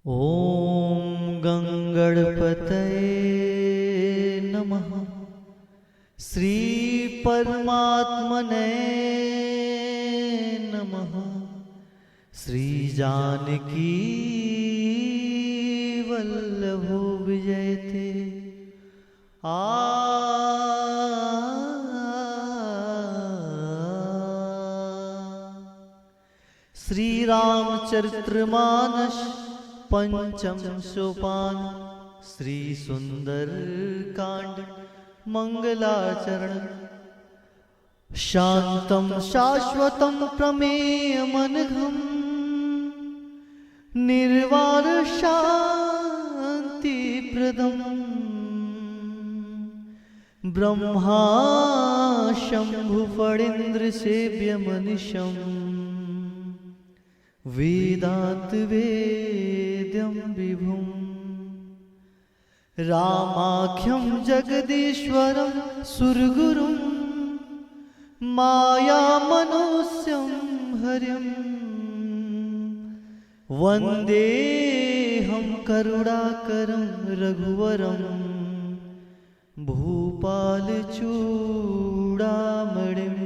ॐ गंगणपतये नमः। श्री परमात्मने नमः। श्री जानकी वल्लभो विजयते। श्री रामचरितमानस पंचम सोपान। श्री सुंदर कांड मंगलाचरण। शांतम शाश्वतम प्रमेयमनघम निर्वाण शांति प्रदम। ब्रह्मा शंभु फणीन्द्र सेव्य मनिशम वेदांत वेद्यम विभुम। रामाख्यम जगदीश्वरम सुरगुरुम माया मनुष्यम हरिम। वंदे हम करुणाकरम रघुवरम भूपाल चूड़ामणिम।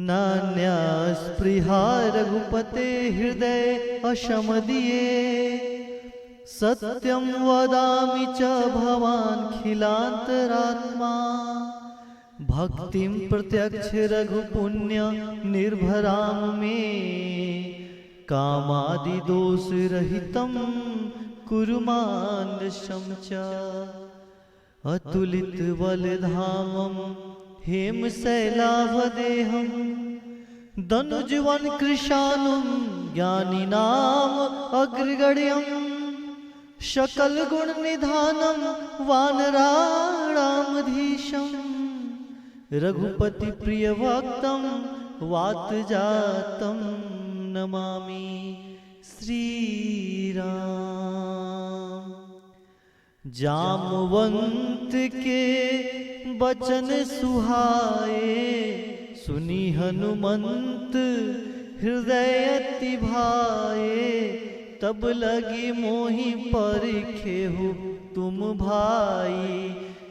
नान्यास्पृहा रघुपते हृदय अशमदीये। सत्यं वदामि च भवान्खिलान्तरात्मा। भक्तिं प्रत्यक्ष रघुपुण्य निर्भरां मे। कामादि दोष रहितं कुरु मानसं च। अतुलित बलधामं हेमशैलावदेहं। दनुजवन कृशानुं ज्ञानिनाम अग्रगण्यं। शकल गुण निधानं वानराणामधीशं। रघुपति प्रिय भक्तं वात जातं नमामि श्री राम। जामवंत के बचन सुहाए। सुनी हनुमंत हृदय अति भाए। तब लगी मोहि परिखेहु तुम भाई।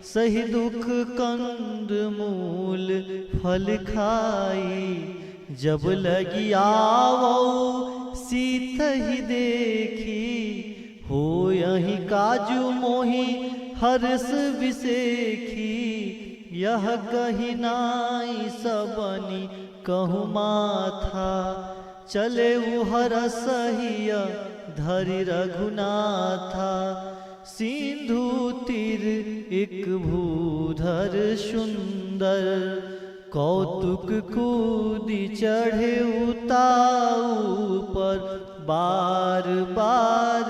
सही दुख कंद मूल फल खाई। जब लगी आवो सीत ही देखी। हो यही काजू मोहि हर्ष विसेखी। यह कही नाई सबनी कहु माथा। चले हरसहिय धरि रघुनाथा। सिंधु तीर एक भूधर सुंदर। कौतुक कूदी चढ़े उताऊ पर। बार बार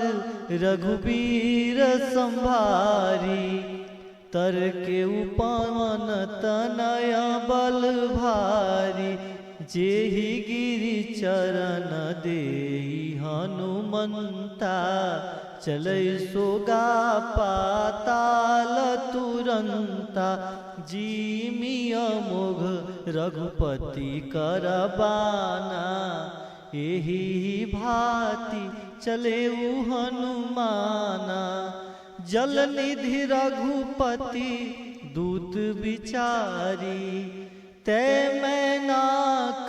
रघुबीर संभारी। तर के उपवन तनय बल भारी। जेहि गिरि चरण देहि हनुमंता। चलै सोगा पाताल तुरंता। जीमिय मोघ रघुपति करबाना। एहि भांति चले हनुमाना। जल निधि रघुपति दूत विचारी। तै मैनाक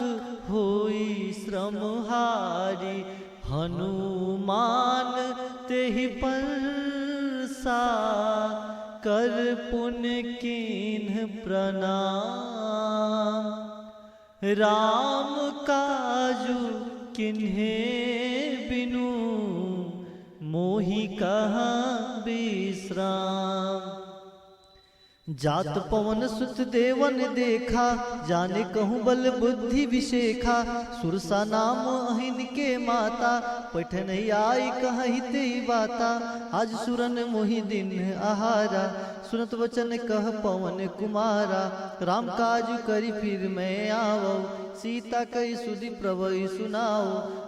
होई श्रमहारी। हनुमान तेहि परसा। कर पुण्य कीन्ह प्रणाम। राम काजू किन्हे बिनु। मोहि कहाँ विश्राम। जात पवन सुत देवन देखा। जाने कहूँ बल बुद्धि विशेखा। सुरसा नाम अहिन के माता। पैठन आई कहि ते बाता। आज सुरन मोहि दिन आहारा। सुनत वचन कह पवन कुमारा। राम काज करी फिर मैं आवो। सीता कई सुधि प्रभु सुनाओ।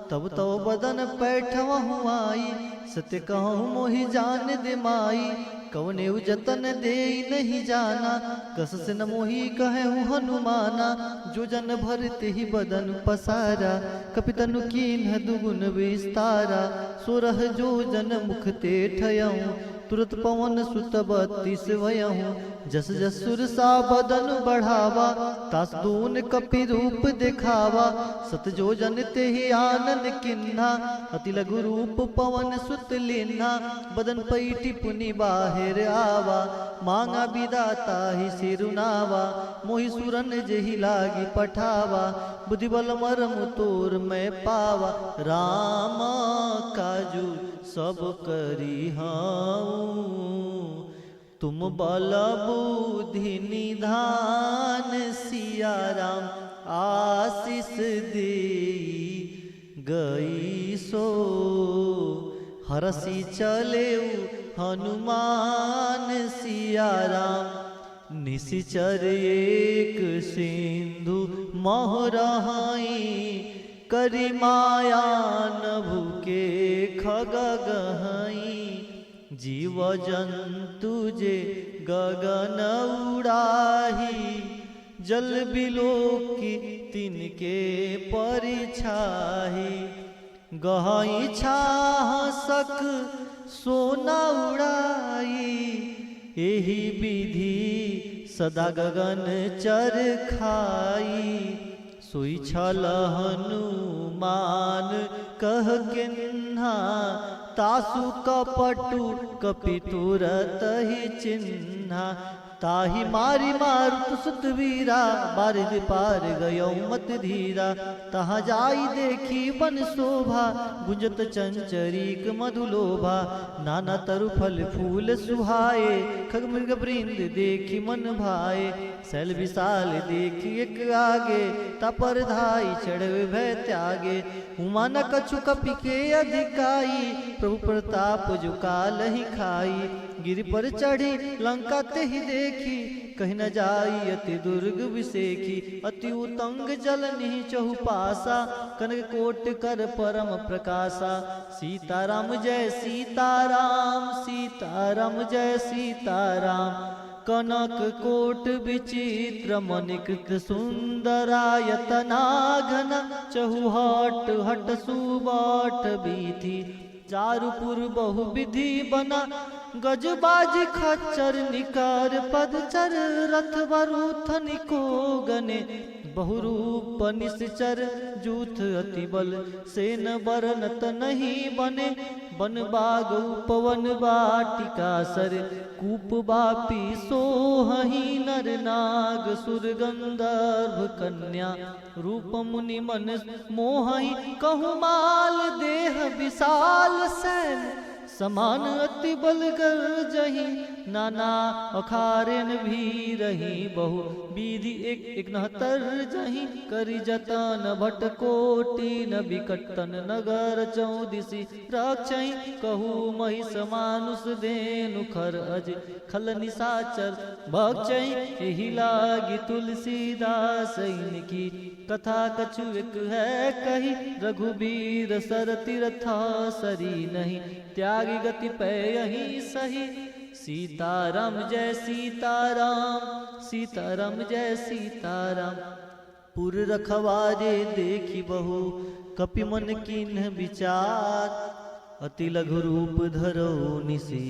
तब तो बदन पैठवहु आई। सत्य कहूँ मोहि जान दे माई। कवने जतन दे नहीं जाना, कस से न मोही कहे हनुमाना। जो जन भरते ही बदन पसारा, कपितनु कीन्ह दुगुन विस्तारा। सोरह जो जन मुख ते ठयऊं, तुरत पवन सुत 32 वयहूँ। जस जस सुर सा बदन बढ़ावा, तास दून कपि रूप दिखावा। सत जो जन ते ही आनंद किन्हा, अति लघु रूप पवन सुत लिन्हा। बदन पैठी पुनि बाहिर आवा, मांगा विदाता ही सिरुनावा। मोहि सुरन जेहि लागी पठावा, बुद्धि बल मरम तोर मैं पावा। राम काजू सब करी तुम बल बुद्धि निधान। सिया राम आशीष दे गई सो, हरसी चले हनुमान। सिया राम निशिचर एक सिंधु मोहरहाई। करी माया नभु के खग गहाई। जीव जंतु जे गगन उड़ाही। जल बिलो की तिनके परिछाही। गहाई छाह सक सोना उड़ाई। एही विधि सदा गगन चर खाई। सोई छल हनुमान कह किन्हा। तासु कपटु कपि तुरत ही चिन्हा। ताहि मारी मारुत सुत वीरा। बारिद पार गयो मत धीरा। तहाँ जाई देखी बन शोभा। गुंजत चंचरीक मधुलोभा। नाना तरु फल फूल सुहाए। खग मृग वृंद देखी मन भाए। शैल विशाल देखी एक आगे। तपर धाई चढ़वे भय त्यागे। उमा न कछु कपि के अधिकाई। प्रभु प्रताप जो काल ही खाई। गिरि पर चढ़ी लंका ते ही देखी। कहीं न जाई अति दुर्ग विसेखी। अति उतंग जल निहि चहुपासा। कनक कोट कर परम प्रकाशा। सीताराम जय सीताराम। सीताराम जय सीताराम। कनक कोट विचित्र मणिकृत सुंदरायतना घन। चहुहट हट सुबाट बीथी। चारुपुर बहु विधि बना। गजबाज खच्चर निकार पदचर। रथ वरुथ निको गने। बहुरूप निश्चर जूथ अति बल। सेन बरनत नहीं बने। बन बाग उपवन वाटिका सर। कूप बापी सोहहि नर नाग। सुर गंधर्व कन्या रूप मुनि मन मोहहि। कहु माल देह विशाल सैन। समान अति बल कर जही। नाना अखारेन भी रही। बहु विधि एक 69 जही। करी जतन भट कोटि न विकटन नगर। 34 रक्षई कहू महिष मानुष देनु खर अज। खल निशाचर भक्षई। एहि लागी तुलसीदास इनकी। कथा कछु एक है कही। रघुबीर सर तीर्था सरी नहीं। त्यागी गति पे यही सही। सीताराम जय सीताराम। सीताराम जय सीताराम। पुर रखवारे देखी बहु। कपि मन कीन्ह विचार। अति लघु रूप धरो निसी।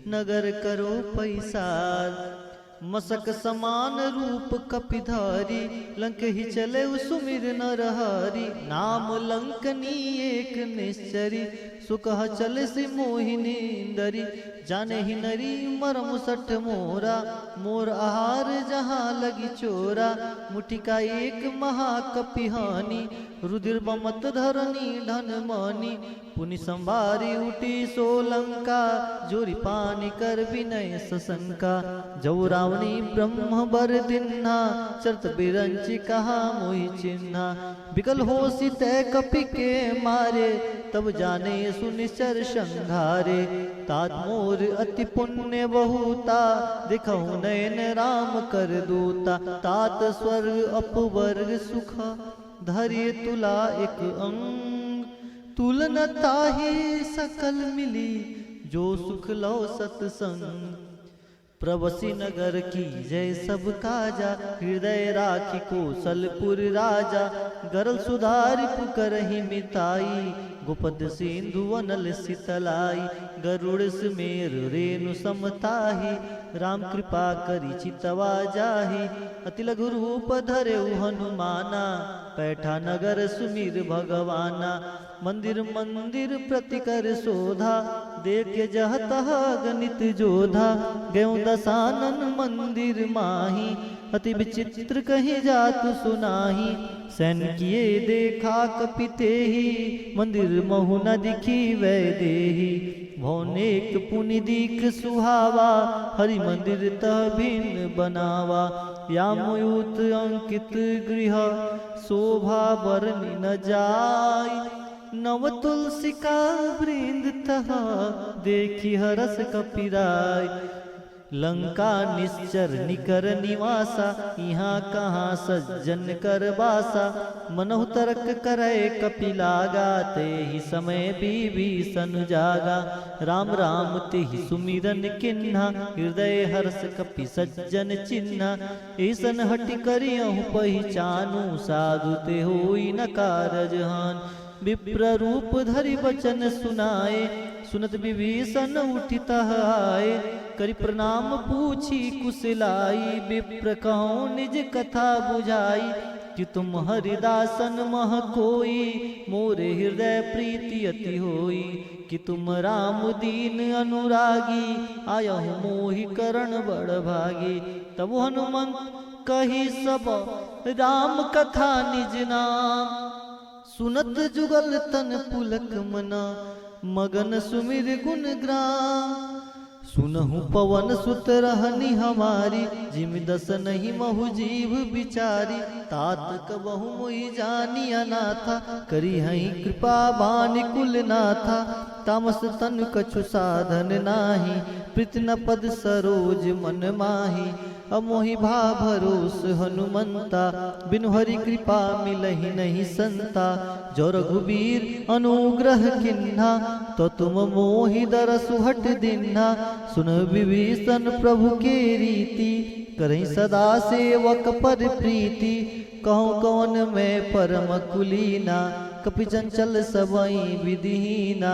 नगर करो पैसार। मसक समान रूप कपिधारी। लंक ही चले सुमिर नरहरि। नाम लंकनी एक निश्चरी। सुकह चल सि मोहिनी दरी। जाने ही नरी मरम सठ मोरा। मोर आहार जहाँ लगी चोरा। मुठिका एक महाकपिहानी। रुधिर बमत धरनी धन मानी। पुनि संभारी उठी सोलंका। जोरी पानी कर विनय सशंका। जौ रावणी ब्रह्म बर दिन्हा। चरत बिरंची कहा मोहि चिन्हा। बिकल हो तय कपि के मारे। तब जाने सुनिश्चर संघारे। तात मोर अति पुण्य बहुता। दिखहु नयन राम कर दूता। तात स्वर्ग अपवर्ग सुख। धैर्य तुला एक अंग। तुलना ताहि सकल मिली। जो सुख लो सत्संग। प्रवसी नगर की जय सब काजा, हृदय राखी कौशलपुर राजा। गरल सुधारि पुकरहि मिताई, गोपद सिंधु अनल शीतलाई। गरुड़ सुमेर रेणु समताही, राम कृपा करी चितवा जाही। अति लघु रूप धरे हनुमाना, पैठा नगर सुमीर भगवाना। मंदिर मंदिर प्रति कर शोधा, देखे जह तह गणित जोधा। गयो दसानन मंदिर माही, अति विचित्र कहीं जात सुनाही। सैन किए देखा कपिते ही, मंदिर महु न दिखी वै देही। भौनेक पुनि दीख सुहावा, हरि मंदिर तह भिन्न बनावा। यामयूत अंकित गृह, शोभा बरनि न जाय। नव तुलसी का वृंद तह, देखी हरस कपिराय। लंका निश्चर निकर निवासा, यहाँ कहाँ सज्जन कर बासा। मनहु तर्क करे कपिलागा, ते ही समय विभीषण जागा। राम राम ते ही सुमिरन किन्हा, हृदय हर्ष कपि सज्जन चिन्हा। ऐसन हटि करियहु पहिचानु, साधु ते होई न कारजहान। विप्र रूप धरि वचन सुनाए, सुनत विभीषण उठित आए। करि प्रणाम पूछी कुशलाई, विप्र कहूँ निज कथा बुझाई। कि तुम हरिदासन मह कोई, मोरे हृदय प्रीति अति होई। कि तुम राम दीन अनुरागी, आयहु मोहि करण बड़ भागी। तब हनुमंत कही सब राम कथा निज नाम। सुनत जुगल तन पुलक मना, मगन सुमिर गुण ग्राम। सुनहु पवन सुत रहनी हमारी, जिम दस नहीं महु जीव बिचारी। तात कबहु मोहि जानी अनाथा, करी हई कृपा बानि कुल नाथा। तामस तन कछु साधन नाही, प्रीत न पद सरोज मन माही। अमोहि भा भरोस हनुमंता, बिनु हरि कृपा मिलहि नहीं संता। जो रघुबीर अनुग्रह किन्हा, तो तुम मोहि दरसु हट दिन्हा। सुन विभीषण प्रभु के रीति, करहि सदा सेवक पर प्रीति। कहूँ कौन मैं परम कुलीना, कपि चंचल सबई विधिहीना।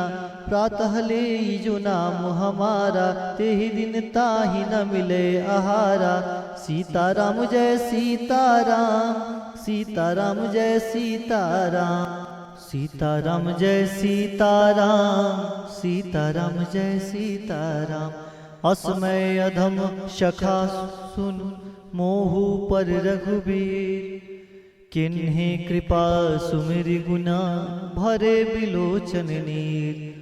प्रातः ले जो नाम हमारा, तेहि दिन ताहि न मिले आहारा। सीताराम जय सीताराम, सीताराम जय सीताराम। सीताराम जय सीताराम, सीताराम जय सीताराम। असमय अधम शखा सुन, मोहु पर रघुबीर। किन्हि कृपा सुमिरि गुना, भरे बिलोचन नीर।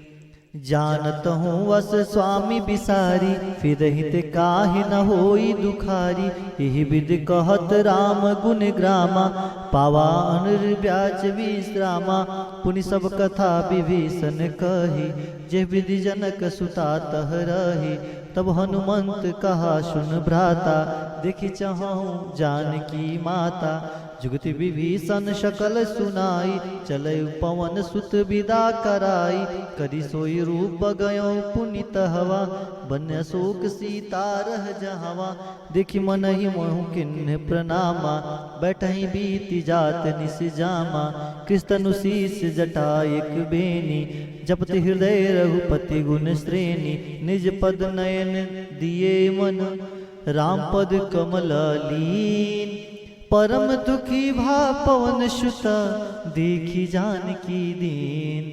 जानत हूँ वस स्वामी बिसारी, फिरहित काहि न होई दुखारी। एहि विधि कहत राम गुण ग्रामा, पावा अनिर्व्याज विश्रामा। पुनि सब कथा विभीषण कही, जे विधि जनक सुता तह रही। तब हनुमंत कहा सुन भ्राता, देखि चाहूँ जानकी माता। जुगति विभीषण सकल सुनाई, चलै पवन सुत विदा कराई। करि सोई रूप गयो पुनित हवा, बन अशोक सीता रह जहवा। देखि मनहि मोहु किन्ह प्रणामा, बैठहि बीति जात निस जामा। कृष्ण शीस जटा एक बेनी, जपत हृदय रघुपति गुण श्रेणी। निज पद नयन दिए मन, राम पद कमल लीन। परम दुखी भा पवन सुत, देखी जानकी दीन।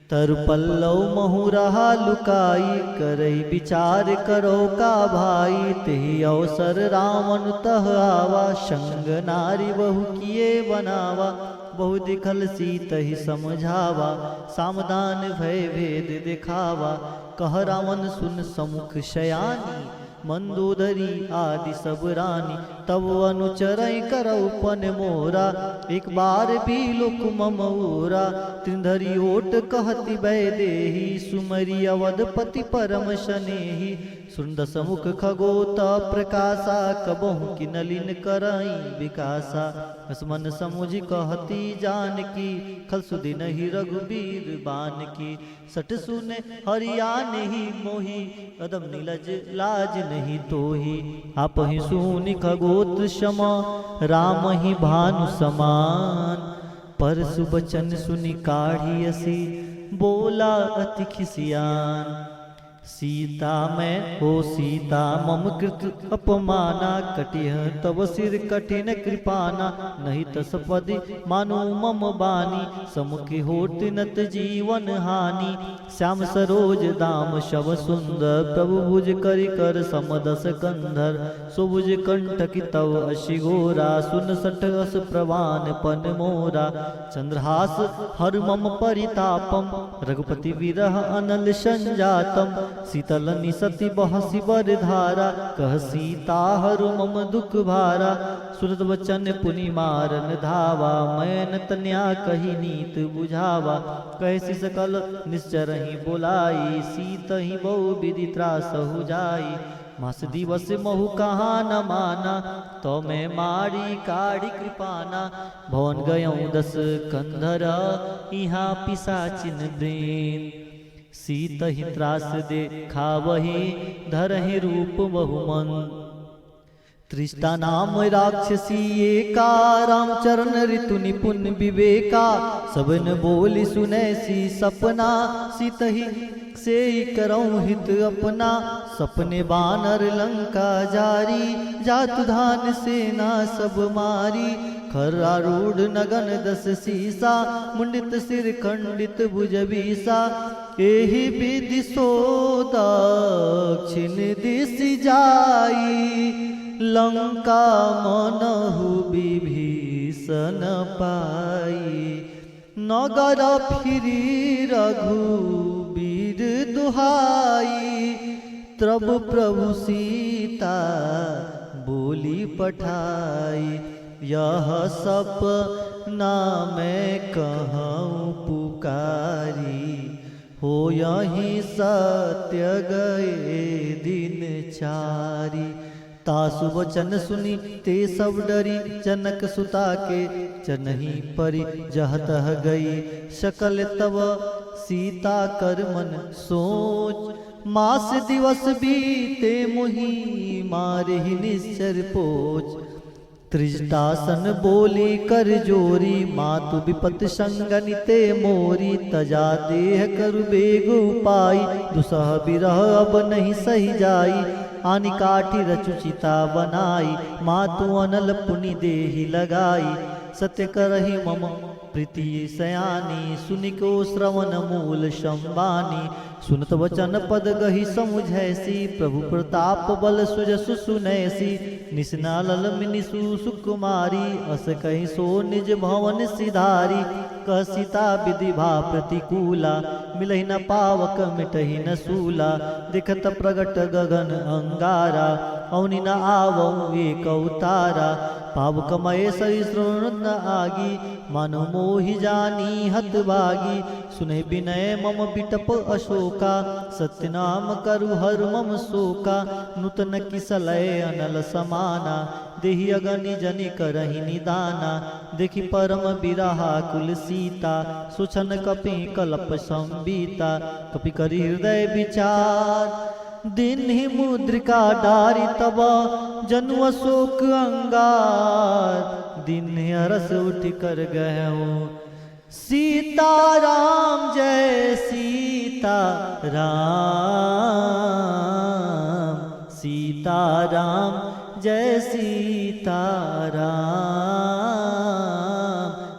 तरु पल्लव महु रहा लुकाई, करई विचार करो का भाई। तेहि अवसर रावण तह आवा, संग नारी बहु किए बनावा। बहु दिखल सीतहि समझावा, सामदान भय भेद दिखावा। कह रावण सुन समुख शयानी, मंदोदरी आदि सब रानी। तब अनुचरई करौपन मोरा, एक बार भी लोक ममोरा। त्रिधरी ओट कहती वैदेही, सुमरी अवधपति परम शनेही। सुंदस मुख खगोत प्रकाशा, कबहु की नलिन करई विकासा। मन समुझ कहती जानकी, खल सुदिन ही रघुबीर बान की। सट सुने हरिया नहीं मोही, अदम नीलज लाज नहीं तोही। आप ही सुनि खगोत क्षमा, राम ही भानु समान। परसु बचन सुनि काढ़ी असी, बोला अति खिसियान। सीता मैं हो सीता मम कृत अपमाना, कटिह तब सिर कठिन कृपाना। नहीं तसपदि मानो मम बानी, समुखी होत नत जीवन हानि। श्याम सरोज दाम शव सुंदर, प्रभु भुज करि कर समदस कंधर। सुभुज कंठकी तव अशि घोरा, सुन सठ अस प्रवान पन मोरा। चंद्रहास हर मम परितापम, रघुपति विरह अनल संजातम। शीतल निसति बहसी बर धारा, कह सीता हरु मम दुख भारा। सुरत बचन पुनि मारन धावा, मैन तन्या कही नीत बुझावा। कैसी सकल निश्चर ही बोलाई, सीत ही बहु विधि त्रास हो जाई। मास दिवस महु कहाँ न माना, तो मैं मारी काढ़ी कृपाना। भवन गयऊँ 10 कंधर, यहाँ पिशाचिन ब्रेन। सीत ही त्रास देखावही, धरहि रूप बहुमन। त्रिष्टा नाम राक्षसी एका, रामचरण ऋतु निपुण विवेका। सबन बोली सुनैसी सपना, सीत ही से करऊँ हित अपना। सपने बानर लंका जारी, जातु धान सेना सब मारी। खरारूढ़ नगन 10 सीसा, मुंडित सिर खंडित भुज बीसा। एहि विधि सो दक्षिण दिश जाई, लंका मनहु विभीषण पाई। नगर फिरी रघुबीर दुहाई, तब प्रभु सीता बोली पठाई। यह सपना मैं कहूँ पुकारी, हो यही सत्य गए दिन चारी। तासु वचन सुनी ते सब डरी, जनक सुता के चनहि परि जहतह गई। सकल तब सीता कर मन सोच, मास दिवस बीते मुहि मारहि निश्चर पोच। त्रिजटासन बोली कर जोरी, मातु विपत संगनिते मोरी। तजा देह करु बेग उपाई, दुसह विरह अब नहीं सही जाई। आनि काठी रचुचिता बनाई, मातु अनल पुनि देहि लगाई। सत्य करहि मम प्रीति सयानी, सुनिको श्रवण मूल संबानी। सुनत वचन पद गही समुझैसी, प्रभु प्रताप बल सुजसु सुनैसी। निस्ना लल मिनिसु सुकुमारी, अस कहीं सो निज भवन सिधारी। कह सीता विधि भा प्रतिकूला, मिलहि न पावक मिटहि न सूला। दिखत प्रगट गगन अंगारा, औनि न आवऊँ एक अवतारा। पावक मय सहिष्णु न आगी, मानो मोहि जानी हतभागी। सुने विनय मम बिटप अशोका, सत्य नाम करु हर मम शोका। नूतन किसलय अनल समाना, देहि अगनि जनि करहि निदाना। देखि परम बिरहा कुल सीता, सुछन कपि कल्प संबीता। कपि करि हृदय विचार, दिन ही मुद्रिका डारी। तब जनु अशोक अंगार, दिन हरस उठ कर गयो। सीताराम जय सीताराम, सीताराम जय सीताराम।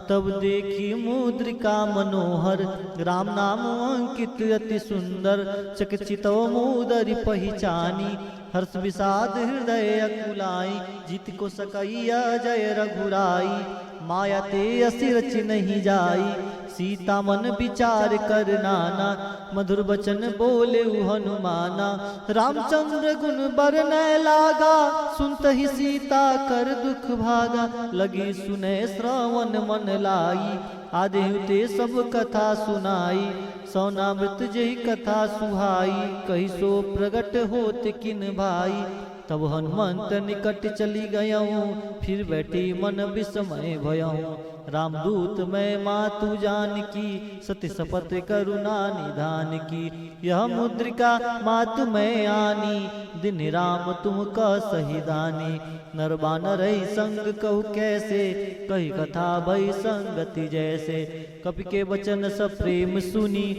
तब देखी मुद्रिका मनोहर, राम नाम अंकित अति सुंदर। चकित मुदरि पहिचानी, हर्ष विषाद हृदय अकुलाई। जीत को सकैया जय रघुराई, माया ते असि रचि नहीं जाई। सीता मन विचार कर नाना, मधुर बचन बोले हनुमाना। रामचंद्र गुण बरनय लागा, सुनत ही सीता कर दुख भागा। लगी सुने श्रवण मन लाई, आदेहु ते सब कथा सुनाई। सौनामृत जही कथा सुहाई, कही सो प्रगट होत किन भाई। तब हनुमंत निकट चली गयऊँ, फिर बैठी मन विस्मय भयऊँ। रामदूत मैं मातु जानकी, सत्य शपथ करुणा निधान की। यह मुद्रिका मातु मैं आनी, दिन राम तुम का सही दानी। नर बानर संग कहु कैसे, कही कथा भई संगति जैसे। कपि के वचन सब प्रेम सुनी,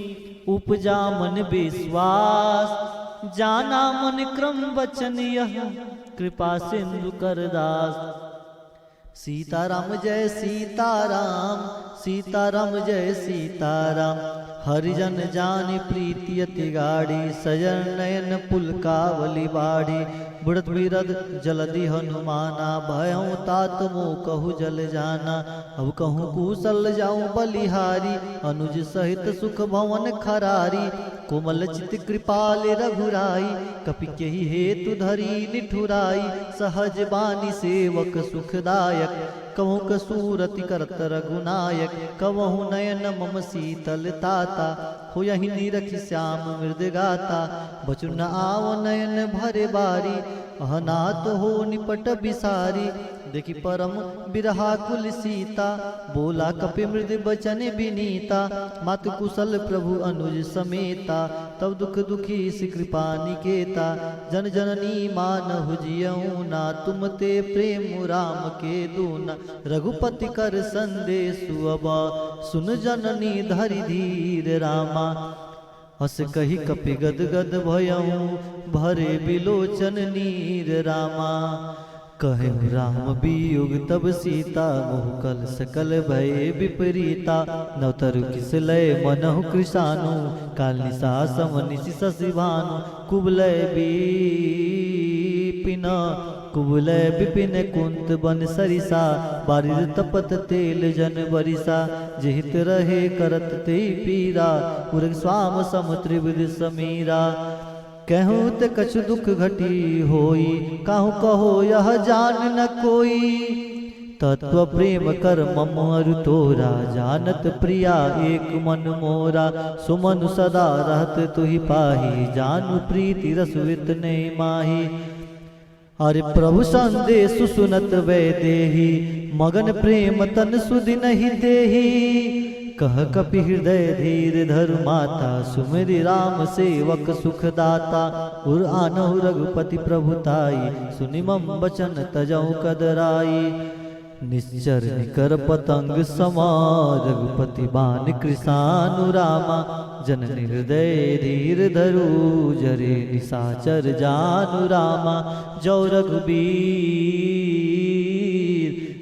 उपजा मन विश्वास। जाना मन क्रम वचन यह, कृपा सिंधु कर दास। सीताराम जय सीताराम, सीताराम जय सीताराम। हरिजन जानि प्रीति अति गाढ़ी, सजन नयन पुलकावली बाढ़ी। बुढ़त बिरद जलधि हनुमाना, भयऊँ तात मोह कहु जल जाना। अब कहूँ कुशल जाऊँ बलिहारी, अनुज सहित सुख भवन खरारी। कोमल चित कृपाल रघुराई, कपि केहि हेतु धरी निठुराई। सहज बानी सेवक सुखदायक, कहूँ कसूरति करत रघुनायक। कहूँ नयन मम शीतल ताता, हो यही निरखि श्याम मृद गाता। बचु न आव नयन भरे बारी, अहनात हो निपट बिसारी। देखी परम बिरहा कुल सीता, बोला कपि मृद बचन विनीता। मातु कुशल प्रभु अनुज समेता, तब दुख दुखी सि कृपा निकेता। जन जननी मानहु जियऊँ ना, तुम ते प्रेम राम के दूना। रघुपति कर संदेशु अब, सुन जननी धरि धीर रामा। हस कही कपि गद गद भयऊँ, भरे बिलोचन नीर रामा। कहे राम वियोग तब सीता, मोह कल सकल भय विपरीता। नवतरु किस लय मनहु कृशानु, काल निशा समनिशि शशि भानु। कुबलय विपिन, कुबलय विपिन कुंत बन सरिसा। बारिर तपत तेल जन बरिसा, जेहित रहे करत ते पीरा। उरग स्वाम सम त्रिविध समीरा। कहूँ ते कछु दुख घटी होई, कहूँ कहो यह जान न कोई। तत्व प्रेम कर मम अरु तोरा, जानत प्रिया एक मन मोरा। सुमनु सदा रहत तुहि पाही, जानु प्रीति रसुवित ने माही। अरे प्रभु संदेश सुनत वै देही, मगन प्रेम तन सुधि नहीं देही। कह कपि हृदय धीर धरु माता, सुमिरि राम सेवक सुखदाता। उर आनहु रघुपति प्रभुताई, सुनि मम बचन तजहु कदराई। निश्चर निकर पतंग समा, रघुपति बान कृशानु रामा। जननी हृदय धीर धरु, जरे निशाचर जानु रामा।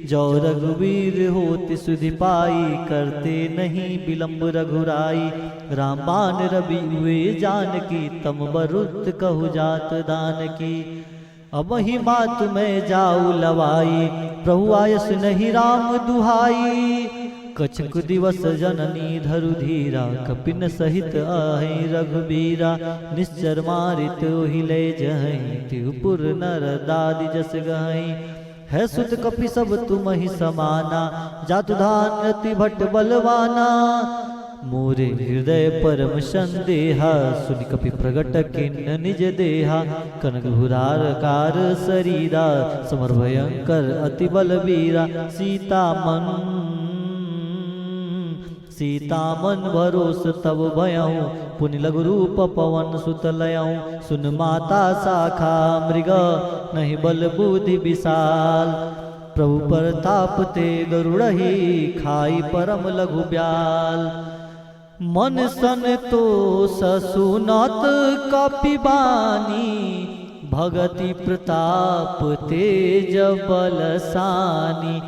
जो रघुवीर होति सुधि पाई, करते नहीं विलंब रघुराई। राम बान रवि हुए जानकी, तम बरुत कहु जात दान की। अब ही मात में जाऊ लवाई, प्रभु आयस नहीं राम दुहाई। कछुक दिवस जननी धरु धीरा, कपिन सहित आहे रघुबीरा। निश्चर मारित ओहि ले जहई, त्रिपुर नर दादि जस गहई। है सुत कपि सब तुम ही समाना, जातु धान अति भट बलवाना। मोरे हृदय परम संदेहा, सुनि कपि प्रगट किन्न निज देहा। कनक घुरार कार शरीरा, समर भयंकर अति बलवीरा। सीता मन भरोस तब भयऊँ, पुनि लघु रूप पवन सुत लयऊँ। सुन माता शाखा मृग, नहीं बल बुद्धि विशाल। प्रभु प्रताप ते गरुड़हि, खाई परम लघु ब्याल। मन संतोष सुनत कपि बानी, भगति प्रताप तेज बलसानी।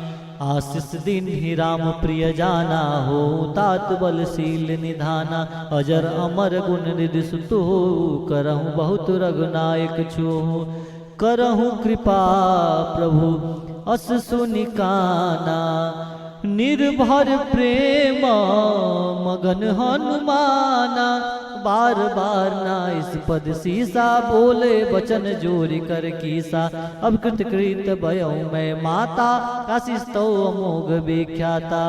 आशीष दिन ही राम प्रिय जाना, हो तात बलशील निधाना। अजर अमर गुण निधि सुतु, करहूँ बहुत रघुनायक छो। करहूँ कृपा प्रभु अस सुनि काना, निर्भर प्रेम मगन हनुमाना, बार बार नाइस पद सीसा, बोले बचन जोरी कर कीसा। अब कृतकृत भयऊ मैं माता, काशी स्तव अमोघ विख्याता।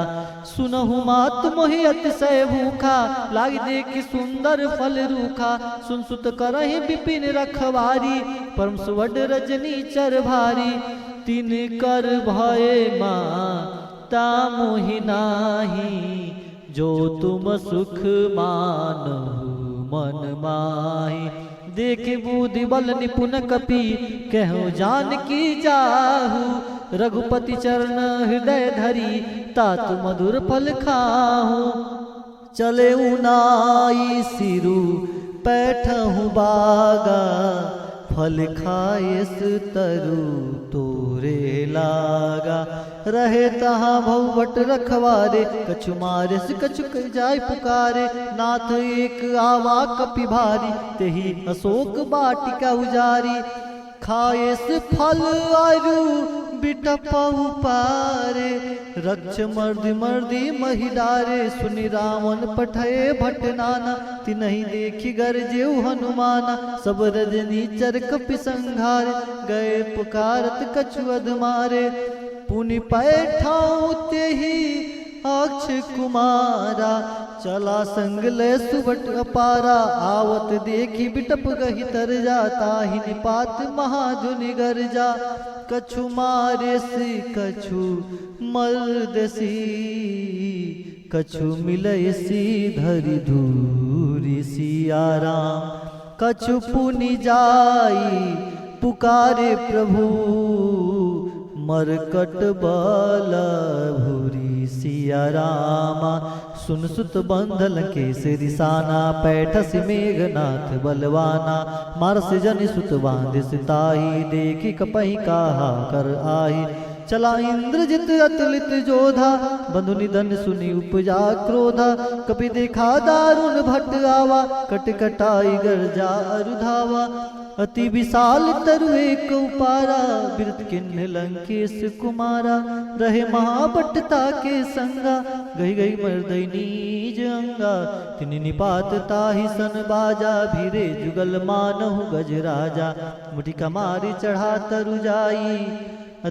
सुनहु मात मोहि अतिशय भूखा, लाग देख सुंदर फल रूखा। सुन सुत करहि विपिन रखवारी, परम सुवड रजनी चर भारी। तीन कर भय माता मोहि नाही, जो तुम सुख मानहु मन माही। देखे बुद्धि बल निपुण कपि, कहूँ जान की जाहू। रघुपति चरण हृदय धरी, तात मधुर फल खाहू। चले उनाई सिरु पैठहु बागा, फल खाएस तरु तोरे लागा। रहे तहाँ भवभट रखवारे, कछु मारिस कछु जाय पुकारे। नाथ एक आवा कपि भारी, तेहि अशोक बाटिका उजारी। खाएस फल आरु बिटपहु पारे, रक्ष मर्दि मर्दि महिडारे। सुनि रावण पठये भट नाना, तिनहि देखि गरजेउ हनुमाना। सब रजनी चर कपि संघारे, गए पुकारत कछु अधमारे। पुनि पैठाऊ तेहि अक्ष कुमारा, चला संग ले सुबट अपारा। आवत देखी बिटप गही तर जाता, ही निपात महाधुनि गरजा। कछु मारेसी कछु मर्दसी, कछु मिलयसी धरि धूरी सियाराम। कछु पुनि जाई पुकारे प्रभु, मरकट बल भूरी सिया रामा। सुन सुत बंधल केसरी साना, पैठस मेघनाथ बलवाना। मारस जन सुत बांध सिताही, देखी कपहि कहा कर आही। चला इंद्रजित अतुलित जोधा, बंधु निधन सुनि उपजा क्रोधा। कपि देखा दारुण भट आवा, कट कटाई गर्जा अरुधावा। अति विशाल तरु एक उपारा, बिरत किन्ह लंकेश कुमारा। रहे महाबटता के संगा, गई गई मर्दई नीज अंगा। तिनि निपात ताहि सन बाजा, भीरे जुगल मानहु गज राजा। मुठिका मारी चढ़ा तरु जाई,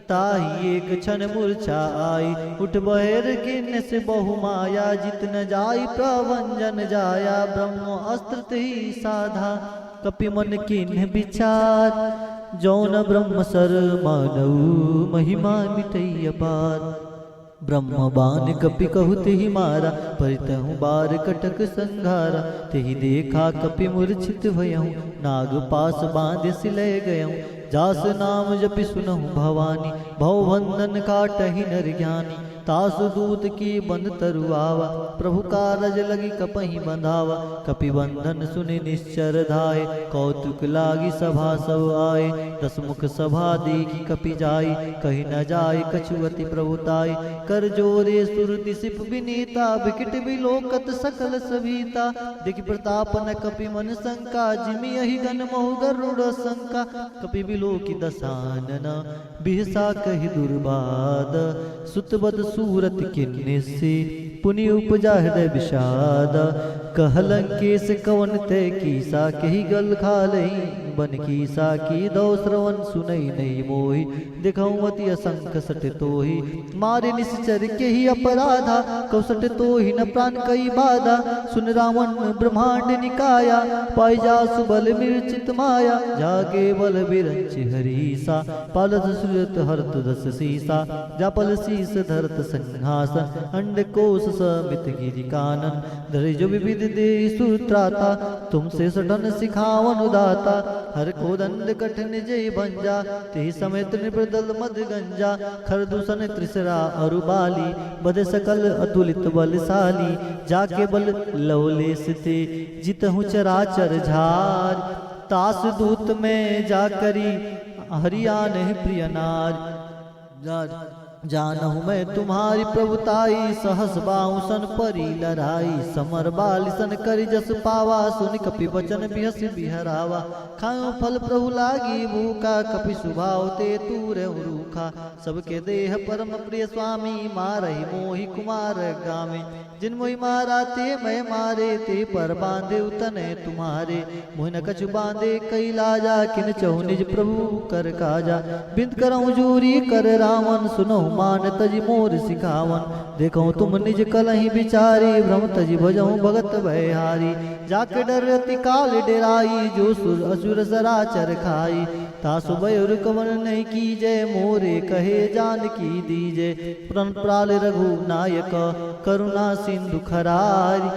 ताही एक क्षण मूर्छा आई। उठ बहेर किन्ह से बहु माया, जित न जाई प्रभंजन जाया। ब्रह्म अस्त्र ही साधा, कपि मन किन्ह विचार। जौन ब्रह्म सर मानऊ, महिमा मिटई अपार। ब्रह्म बान कपि कहु तेहि मारा, परितहु बार कटक संघारा। तेहि देखा कपि मूर्छित भयहु, नाग पास बांध सिलय गयहु। जास नाम जपि सुनहु भवानी, भवबंधन काटहि नर ज्ञानी। तासु दूत की बंद तरुआवा, प्रभु कारज लगी कपहि बंधावा। कपि बंधन सुनि निश्चर धाय, कौतुक लागी सभा सब आए। दस मुख सभा देखी कपि जाई, कही न जाय कछुअति प्रभुताई। कर जोरे सुरति सिप विनीता, विकट विलोकत सकल सभीता। देखि प्रताप न कपि मन शंका, जिमि यही गण मोह गरुड़ शंका। कपि विलोकि दसानन, बिहसा कहि दुर्बाद। सुतबद सूरत किन्ने से, पुनि उपजा हृदय विषाद। कहलंकेश कवन तय कीसा, कही गल खालई बन कीसा। की दो श्रवण सुनई नहीं मोहि, दिखऊँ अति असंख सट तोहि। मारे निश्चर के ही अपराधा, कौसट तोहि न प्राण कई बाधा। सुन रावण ब्रह्मांड निकाया, पाई जासु बल मिर्चित माया। जागे बल बिरंच हरीसा, पालत सुरत हरत दस सीसा। जापल शीस धरत संहासन, अंड कोश समित गिरि कानन। धरि जो विविध दे सूत्राता, तुमसे सटन सिखावन उदाता। हर को दंड कठिन जय भंजा, ते समेत निप्रदल मद गंजा। खर दूषण त्रिसरा अरुबाली, बद सकल अतुलित बलशाली। जाके बल लवलेस ते, जितहु चराचर झार। तास दूत में जाकरी, हरियान प्रिय नार। जानहु मैं तुम्हारी प्रभुताई, सहस बाउसन परी लड़ाई। समर बालिसन करि जस पावा, सुनि कपि वचन बिहस बिहरावा। खाऊं फल प्रभु लागी भूखा, कपि सुभाव ते तूर रूखा। सबके देह परम प्रिय स्वामी, मारहि मोहि कुमार गामे। जिन मोहि मारा ते मैं मारे, ते पर बांधे उतने तुम्हारे। मोहि न कछु बांधे कई लाजा, किन चहु निज प्रभु कर काजा। बिंद करऊं जूरी कर रावण, सुनहु मान तजि मोर सिखावन। देखऊं तुम निज कलहि बिचारी, भ्रम तजि भजऊं भगत भयहारी। जाके डर अति काल डेराई, जो सुर असुर सराचर खाई। तासु भय कवन नहीं कीजे, मोरे कहे जानकी दीजे। प्रण प्राल रघु नायक, करुणा सिंधु खरारी।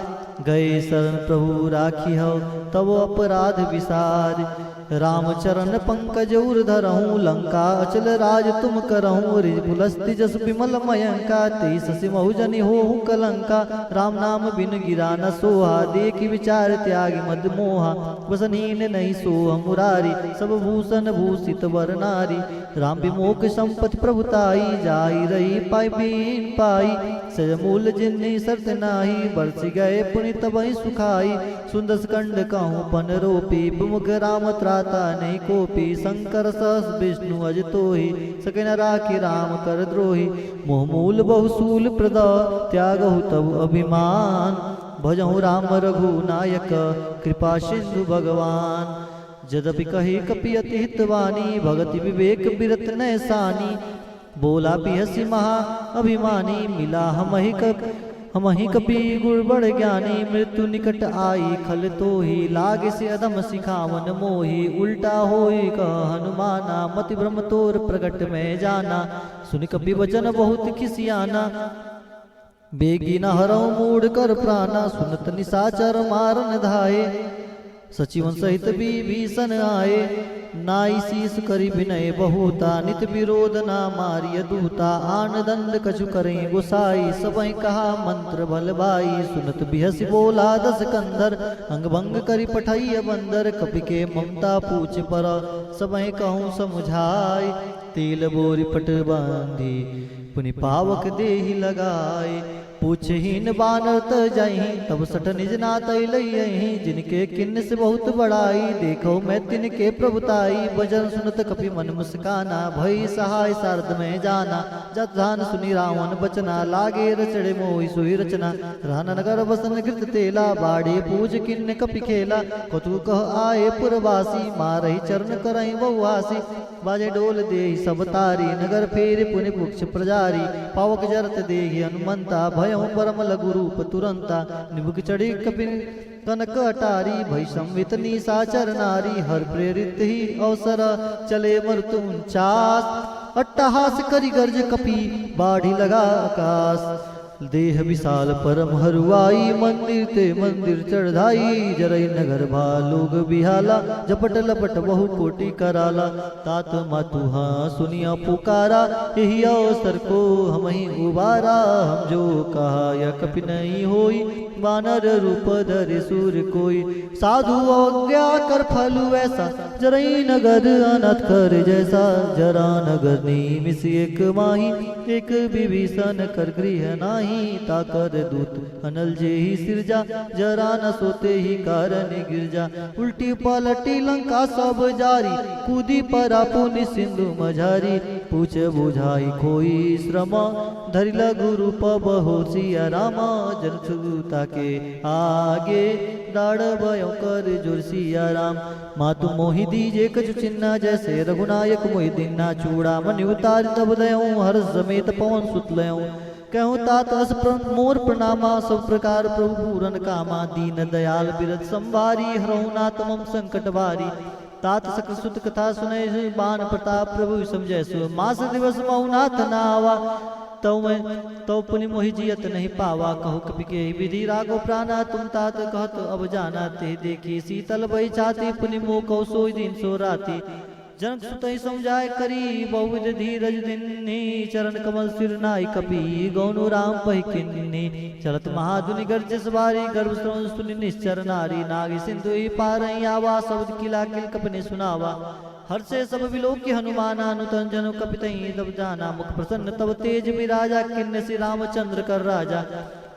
गए शरण प्रभु राखी हो, तब अपराध विसार। रामचरण पंकज उर धरहूँ, लंका अचल राज तुम करहूँ। रिज पुलस्ति जस विमल मयंका, तेईस सिमहु जनि होहु कलंका। राम नाम बिन गिरा न सोहा, देखि विचार त्यागी मद मोहा। वसनहीन नहीं सोह मुरारी, सब भूषण भूषित वर नारी। राम विमोख संपत्ति प्रभुताई, जाई रही पाई बीन पाई। सज मूल जिन्नी शर्त नाही, बरस गए पुनि तबहि सुखाई। सुंदर स्कंद कहूँ पन रोपी, विमुख राम त्राता नहीं कोपी। शंकर सहस विष्णु अज तोहि, सके न राखी राम कर द्रोही। मोह मूल बहुसूल प्रद, त्यागहु तब अभिमान। भजहु राम रघु नायक, कृपा सिंधु भगवान। यद्यपि कही कपि अति हितवानी, भगति विवेक बिरत नैसानी। बोला बिहसी महा अभिमानी, मिला हमहि कपि गुर बड़ ज्ञानी। मृत्यु निकट आई खल तोहि, लागे से अदम सिखावन मोहि। उल्टा होई कह हनुमाना, मति भ्रम तोर प्रगट में जाना। सुनि कपि वचन बहुत खिसियाना, बेगी न हरऊ मूढ़ कर प्राणा। सुनत निशाचर मारन धाये, सचिवन सहित विभीषण आए। नाई शीस करि विनय बहुता, नित विरोध ना मारिय दूता। आन दंड कछु करें गोसाई, सबहि कहा मंत्र बल बाई। सुनत बिहसी बोला दस कंधर, अंग भंग करि पठैय बंदर। कपि के ममता पूछ पर, सबहि कहूँ समुझाई। तेल बोरी पट बांधी, पुनि पावक देहि लगाए। पूछहीन बानर त जाही, तब सठ निज नात लही। जिनके किन्न से बहुत बड़ाई, देखो मैं तिनके प्रभुताई। भजन सुनत कपि मन मुस्काना, भई सहाय सारद में जाना। जत ध्यान सुनि रावण बचना, लागे रचड़े मोहि सोई रचना। रहन नगर बसन कृत तेला, बाड़े पूज किन्न कपि खेला। कतु कह आए पुरवासी, मारहि चरण करहि बहुआसी। बाजे डोल देहि सब तारी, नगर फेर पुनि पुक्ष प्रजारी। पावक जरत देहि हनुमंता, भयउ परम लघु रूप तुरंता। निबुक चढ़ी कपिन कनक अटारी, भय संवित निशाचर नारी। हर प्रेरित ही अवसर, चले मरुत 49। अट्टहास करि गर्ज कपि, बाढ़ी लगा आकाश। देह विशाल परम हरुआई, मंदिर ते मंदिर चढ़ाई। जरई नगर भालोग बिहाला, झपट लपट बहु कोटि कराला। तात मातु हाँ सुनिया पुकारा, यही अवसर को हमहि उबारा। हम जो कहा या कपि नहीं होई, वानर रूप धरे सूर कोई। साधु अवज्ञा कर फलु ऐसा, जरई नगर अनाथ कर जैसा। जरा नगर निमिष एक माही, एक विभीषण कर गृह नाही। ताकर दूत अनल जे ही सिरजा, जरा न सोते ही कारण गिरजा। उल्टी पलटी लंका सब जारी, कूदी परा पुनि सिंधु मझारी। पूछ बुझाई खोई श्रम, धरि लघु रूप बहुत सिया रामा। जन छुता के आगे, डाढ़ भयो कर जोर सिया राम। मातु मोहि दीजे कछु चिन्ना, जैसे रघुनायक मोहि दीना। चूड़ा मनि उतार तब दयऊँ, हर समेत पवन सुत लयऊँ। कहूँ तात अस मोर प्रणामा, सब प्रकार प्रभु पूरन कामा। दीन दयाल बिरत संवारी, हरहु नाथ मम संकट बारी। तात सकल सुत कथा सुनै, बान प्रताप प्रभु समझै सो। मास दिवस महु नाथ नावा, तौ पुनि मोहि जियत नहीं पावा। कहु कपि के विधि रागो प्राणा, तुम तात कहत अब जाना। ते देखी शीतल भई छाती, पुनि मोह कहु सोई दिन सो राती। जनक सुतहि समझाय करी, बहुविध धीरज दिन्नी। चरण कमल सिर नाई कपि, गौनु राम पहि किन्नी। चलत महाधुनि गर्जस बारी, गर्भ श्रवण सुनि निश्चर नारी। नाग सिंधु ही पारहि आवा, शब्द किला किल कपने सुनावा। हर्षे सब विलोक्य हनुमाना नूतन जन कपितहि तब जाना मुख प्रसन्न तब तेज विराजा किन्न श्री रामचंद्र कर राजा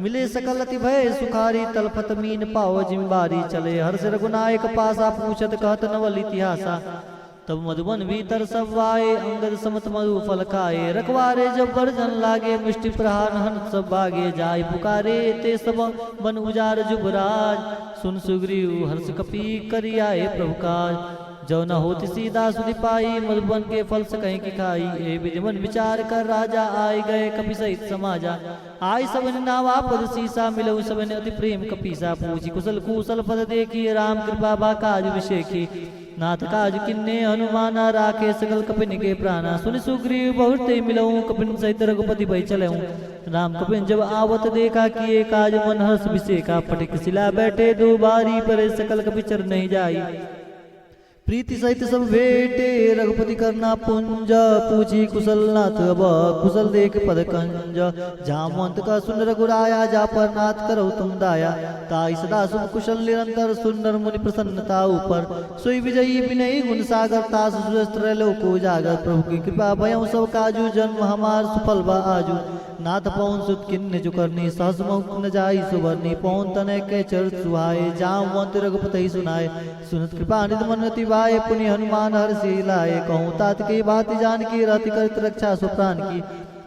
मिले सकल अति भय सुखारी तलफत मीन पाओ जिम्बारी चले हर्ष रघुनायक पासा पूछत कहत नवल इतिहासा तब मधुबन भीतर सब आए अंगद समत मधु फल खाए रखवारे जब बरजन लागे मिष्टि प्रहार हन सब बागे जाय पुकारे ते सब बन उजार जुबराज सुन सुग्रीव हर्ष कपी करी आए प्रभु काज जो न होती सीधा सुधि पाई मधुबन के फल सकहीं की खाई ए विधिवन विचार कर राजा आए गए कपि सहित समाजा आई सबन नावा पद सीसा मिलऊ सबन अति प्रेम कपीसा पूछी कुशल कुशल पद देखी राम कृपा बा काज विषेखी नाथ काज किन्ने हनुमाना राखे सकल कपिन के प्राणा सुन सुग्रीव बहुत मिलऊं कपिन सहित रघुपति भई चलऊं राम कपिन जब आवत देखा किए काज मन हर्ष विषेका पटिक शिला बैठे दो बारी परे सकल कपि चर नहीं जाई प्रीति सहित सब भेटे रघुपति करना पुंज पूछी कुशल नाथ अब कुशल देख पद कंज जामवंत का सुन रघुराया जा पर नाथ करो तुम दाया ताई सदा सुन कुशल निरंतर सुंदर मुनि प्रसन्नता ऊपर सोई विजयी विनयी गुण सागर तास सुरस्त्र लोको जागर प्रभु की कृपा भयं सब काजू जन्म हमार सुफल बा आजू नाथ पौन सुत किन्न जो करनी सहस मुख न जाई सुबरनी पौन तनय के चर सुहाए जामवंत रघुपति सुनाए सुनत कृपा निध मन अति वाय पुनि हनुमान हर्षि लाए कहूँ तात की बात जान की रति करत रक्षा सुप्राण की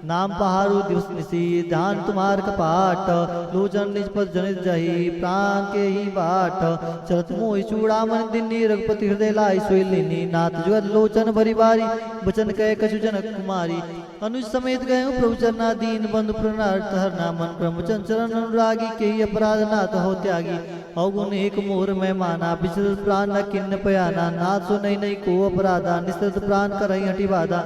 नाम पहाड़ू दिवस निशी ध्यान तुम्हार कपाट लोचन निज पद जनित जही प्राण के ही बाट चलत मोहि चूड़ामन दिनी रघुपति हृदय लाई सोई लीनी नाथ जुगत लोचन भरी बारी बचन कह कछु जनक कुमारी अनुज समेत गए प्रभु चरना दीन बंधु प्रणार्थ हरना मन ब्रह्मचन चरण अनुरागी के ही अपराध नाथ हो त्यागी अवगुण एक मोहर में माना विचरत प्राण न किन्न पयाना नाथ सो नहीं नहीं को अपराधा निस्तृत प्राण करई हटि बाधा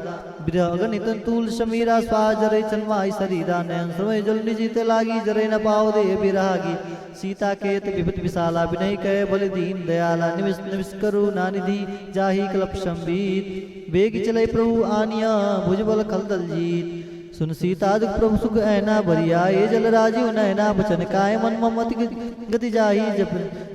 गणित तूल शमीरा स्वा जरे चन्माई शरीरा नयन समय जल निजीते लागी जरे न पाओ दे बिरागी सीता केत विपत विशाला विनय कह बलि दीन दयाला निविष निविष करू नानिधि जाहि कलप संबीत बेग चले प्रभु आनिया भुजबल खलदल जीत सुन सीता दुख प्रभु सुख ऐना बरिया ये जल राजीव नैना बचन काय मन ममति गति जाही जब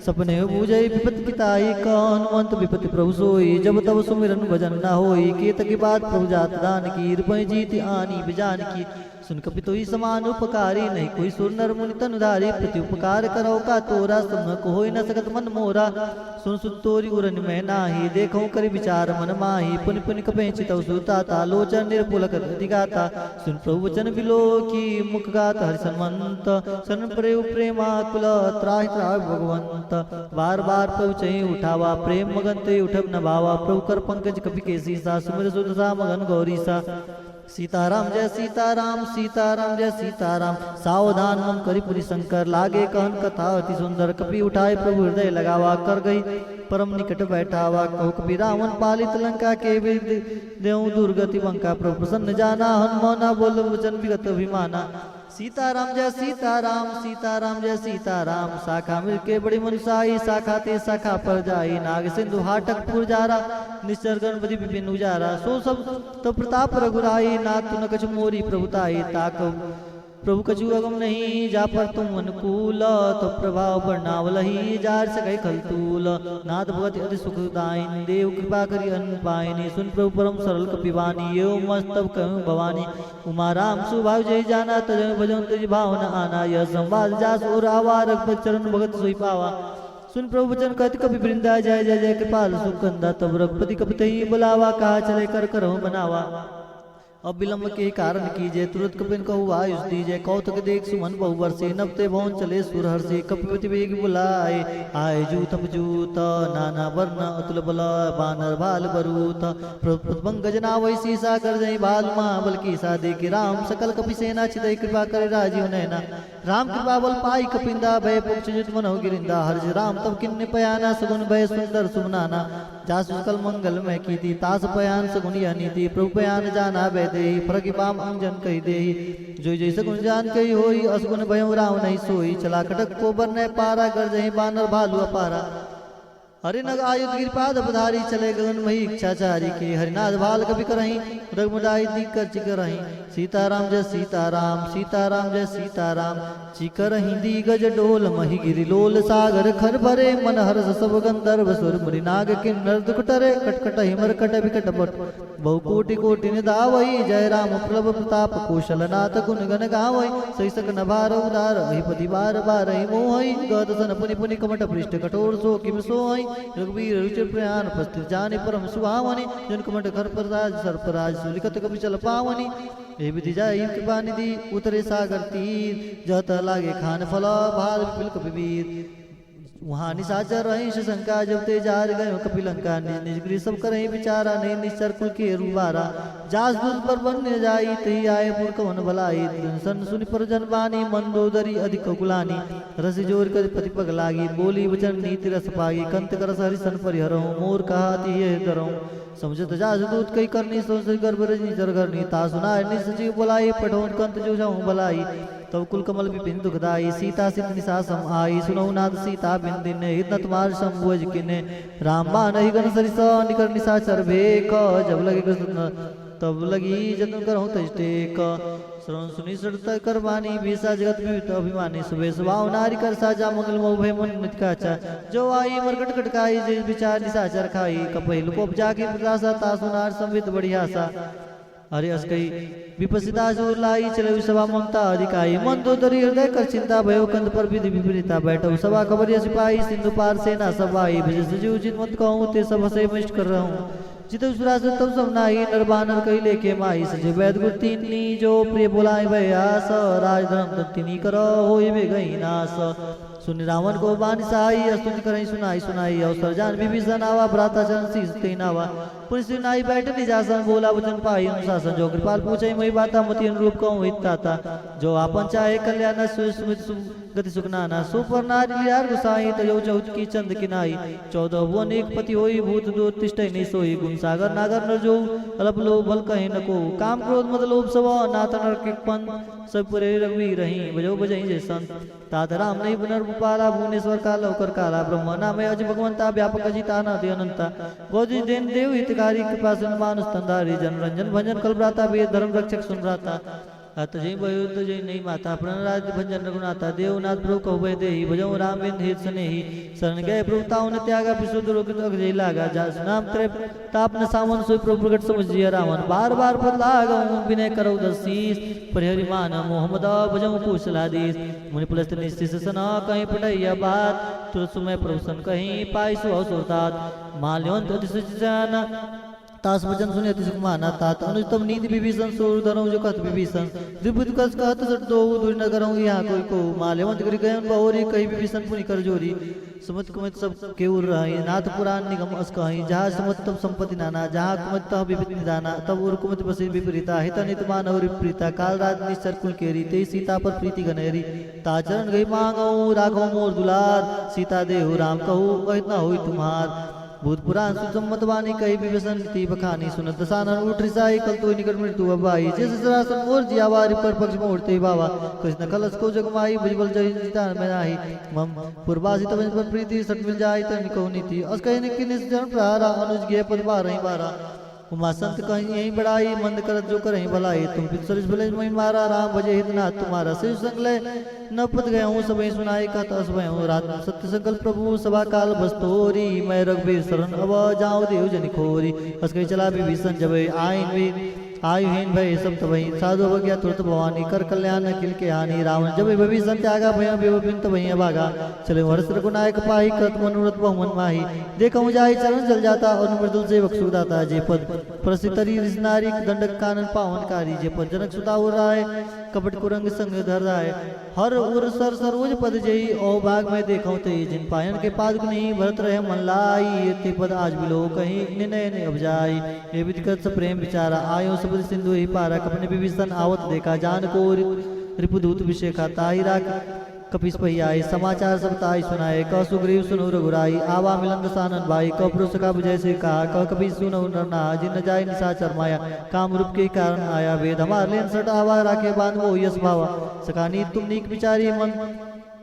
सपने बूझई विपत पिताई हनुमंत विपति प्रभु सोई जब तब सुमिरन भजन न होई केत की बात प्रभु जात दान की रुपय जीत आनी बिजान की सुन कपि तो ही समान उपकारी नहीं कोई सुर नर मुनि तनुधारी प्रति उपकार करो का तोरा सुन को होई न सकत मन मोरा सुन सुन तोरी उरन में नाही देखो करि विचार मन माही पुनि पुनि कपे चितौ सुताता लोचन निर्पुलक दिगाता सुन प्रभु वचन बिलो की मुख गात हरि सन्मंत सन प्रेम प्रेमाकुल त्राहि त्राहि भगवंत बार बार प्रभु चहि उठावा प्रेम मगन ते उठब न भावा प्रभु कर पंकज कपि के सीसा सुमिर सुध सा मगन गौरी सा सीताराम जय सीताराम सीताराम जय सीताराम सावधान मन करि पुनि शंकर लागे कहन कथा अति सुंदर कपि उठाए प्रभु हृदय लगावा कर गई परम निकट बैठावा कहु कपि रावण पालित लंका के देव दुर्गति बंका प्रभु प्रसन्न जाना हनुमाना बोल वचन विगत अभिमाना सीताराम जय सीताराम सीताराम जय सीताराम शाखा मिलके बड़ी मनुसाई शाखा ते शाखा पर जाई नाग सिंधु हाटक पुरजारा निश्चर गणपति विपिन उजारा सो सब तो प्रताप रघुराई नाथ न कछु मोरी प्रभुताई ताक प्रभु कछु अगम नहीं जा पर तुम अनुकूल तो प्रभाव वर्णावलही जार सकै खलतूल नाथ भगवती अति सुखदायिन देव कृपा करी अन्न पायनी सुन प्रभु परम सरल कपिवानी यो मस्तब कहूँ भवानी उमा राम सुभाव जय जाना तज भजन तुझ भावना आना यह संवाद जास और आवा रघुपति चरण भगत सोई पावा सुन प्रभु वचन कहत कपि वृंदा जय जय जय कृपाल सुकंदा तब रघुपति कपि बुलावा कहा चले कर करहु बनावा अब विलम्ब के कारण कीजिए तुरंत कपिन कहु आयुष दीजिए कौतुक देख सुमन बहु वर्षे नबते भवन चले सुरहर से कपिपति वेग बुलाए आए जूत जूत नाना वर्ण अतुल बल बानर भाल बरूत पंकजना वैसी सा कर जय बाल महाबल की सा देखी राम सकल कपि सेना चिदय कृपा करे राजीव नैना राम कृपा बल पाई कपिंदा भय पुक्ष जुत मनोह गिरिंदा हर्ष राम तब किन्ने पयाना सगुन भय सुंदर सुमनाना जासु सकल मंगल में की थी तास पयान सगुन यह नीति प्रभु पयान जाना वै देहि फरकि पाम अंजन कही देहि जो जैसे गुण जान कही होई असगुन भयउ राव नहीं सोई चला कटक को बरने पारा कर जही बानर भालू अपारा हरि नग आयुध गिरिपाद पधारी चले गगन मही इच्छाचारी के हरिनाथ भाल कवि करही रघुमदाई दी कर चिकरही सीताराम जय सीताराम सीताराम जय सीताराम। चिकर हिंदी गज डोल मही गिरि लोल सागर खर भरे मन हर्ष सब गंधर्व सुर मुनि नाग किन्नर दुख टरे कटकट हिमर कट विकट बट बहु कोटि कोटि निधावई जय राम प्रभ प्रताप कौशल नाथ गुण गण गावई सही सक नभार उदार अधिपति बार बार मोहई गद सन पुनि पुनि कमट पृष्ठ कठोर सो किम सोहई रघुवीर रुचिर प्रयाण प्रस्थित जाने परम सुहावनी जन कमट घर पर राज सर्पराज सुलिखत कवि चल पावनी हे विधि जाई कृपा निधि उतरे सागर तीर जत लागे खान फल भाल विपिल कपिवीर वहाँ निशाचर रही शंका जब ते जार गयो कपिलंका निज गृह सब करही विचारा नहीं निश्चर कुल के रूबारा जास दूत पर बन्य जाई तही आए पुरकवन भलाई सन सुनि पर जन बानी मंदोदरी अधिक गुलानी रस जोर कर पति पग लागी बोली वचन नीति रस पागी कंत कर हरिसन परिहरऊं मोर कहा तिये करऊं समझत जास दूत कई करनी सोच गर्भ रजनी जर करनी ता सुनाय निसचिव बोलाई पठोन कंत जो जाऊं भलाई तब कुल कमल विपिन दुखदाई सीता सिंह निशा सम आई सुनऊ नाद सीता बिन दिन हित तुम्हार शंभुज किने राम बान ही गण सरिस निकर निशाचर भेक जब लगे कृष्ण तब लगी जतन करहु तजटेक श्रवण सुनी सड़ता करवानी भीषा जगत विविध अभिमानी सुबह सुभाव नारी कर साजा मंगल मोभय मन नित्काचा जो आई मरकट कटकाई जे विचार निशाचर खाई कपहिल को जाके प्रकाशा ता सुनार संवित बढ़ियासा अरे अस्कई विपसिता जोर लाई चले सभा ममता अधिकाई मन दो दरी हृदय कर चिंता भयो कंद पर विधि विपरीता बैठो सभा खबरिया सिपाही सिंधु पार सेना सब आई भज सजीव जित मत कहूँ ते सब हसे मिष्ट कर रहा हूँ जितु सुरास तब सब नाही नरबानर कही लेके माई सजे वैद गुर तीनी जो प्रिय बोलाए भयास राज धर्म तिनी करो होई बे गई नास सुन रावण को बानी सहाई स्तुति करई सुनाई सुनाई अवसर जान विभीषण आवा भ्राता चरण शीस ते नावा पुलिस नाई बैठ निजासन बोला वचन पाई अनुशासन जो कृपाल पूछे मई बाता मति अनुरूप कहूँ हिताता जो आपन चाहे कल्याण सुमित गति सुखनाना सुपर नारी लियार गुसाई तयो चौथ की चंद किनाई 14 भुवन एक पति होई भूत दो तिष्ठै नहीं सोई गुण सागर नागर नर जो अल्प लोभ बल कहे न को काम क्रोध मद लोभ सब नाथ नर के पन सब पुरे रघुवी रही बजो बजई जे संत तात राम नहीं पुनर्पाला भुवनेश्वर काल होकर काला ब्रह्म नाम अज भगवंता व्यापक अजिता न दे अनंता गोदी देन देव हितकारी कृपा सुन मानुष तंदारी जन रंजन भंजन कलभ्राता वेद धर्म रक्षक सुन भ्राता अत जय भयो जय नहीं माता प्रण राज भंजन रघुनाथा देवनाथ प्रभु कहो भय देहि भजौ राम बिन हित स्नेहि शरण गए प्रभुताओं ने त्यागा विशुद्ध रोग जय लागा जास नाम त्रे ताप न सावन सोई प्रभु प्रगट समझिया रावण बार बार पद लागऊ विनय करौ दसीस परिहरि मान मोहम्मद भजौ कुशलादीस मुनि पुलस्त निश्चित सना कहीं पटैया बात तुरत सुमय प्रभुसन कहीं पाई सु अवसरतात माल्योन अति सुचिजाना तास वचन सुने अति सुख माना तात अनुतम नीति विभीषण सोर धरऊं जो कथ विभीषण द्विबुद्ध कस कहत सट दो दूर न करऊं यहाँ कोई को माल्यवंत करि गयन बहुरी कही विभीषण पुनि कर जोरी सुमत कुमत सब केउर रही नाथ पुराण निगम अस कहीं जहाँ सुमत तब संपत्ति नाना जहाँ कुमत तह विभित निदाना तब उर कुमत बसी विपरीता हित नित मान और प्रीता काल राज निश्चर कुल केरी ते सीता पर प्रीति गनेरी ताचरण गई मांगऊ राघव मोर दुलार सीता देहु राम कहू कहित न होई तुम्हार भूत पुराण सुसम्मत वाणी कही विभीषण नीति बखानी सुनत दसानन उठ रिसाई कल तो निकट मृत्यु अबाई जैसे सरासन मोर जियावारी पर पक्ष में उठते बाबा कृष्ण कलश को जगमाई भुजबल जय जीता में नाही मम पूर्वासी तब पर प्रीति सट मिल जाय त निको नीति अस कहे ने कि निश्चरण प्रहारा अनुज गे परिवार रही बारा उमा संत कहीं यही बड़ाई मंद करत जो करहीं भलाई तुम पितसरिस भले मई मारा राम भजे हितना तुम्हारा शिव संग ले न पत गए हूँ सब सुनाई का तस भय हूँ रात सत्य संकल्प प्रभु सभा काल बस्तोरी मैं रघुवीर शरण अब जाऊँ देव जनि खोरी अस कही चला विभीषण जब आइन भी आयुहीन भय सब तबही साधु अवज्ञा तुरत भवानी कर कल्याण किल के हानि रावण जब विभीषण त्यागा भय बेवबिन तबही अभागा चले हर्ष रघुनायक पाही कृत मनोरथ बहुमन माही देखऊं जाहि चरण जल जाता और मृदुल सेवक सुदाता जे पद प्रसितरी नारी दंडक कानन पावनकारी जे पद जनक सुता राय कपट कुरंग संग धर राय हर उर सर सरोज पद जई ओ भाग में देखऊं ते जिन पायन के पाद नहीं भरत रहे मन लाई ते पद आज बिलो कहीं निर्णय ने अब जाई हे विधिकत प्रेम विचारा आयो सब सिंधु ही पारा कपने विभीषण आवत देखा जान को रिपुदूत विषेखा ताही राख कपिस पही आए समाचार सब ताई सुनाए क सुग्रीव सुनो रघुराई आवा मिलन दसानन भाई क पुरुष का विजय से कहा क कपि सुनो नरना जिन जाय निशाचर माया काम रूप के कारण आया वेद हमार लेन सट आवा राखे बांध वो यश भावा सकानी तुम नीक विचारी मन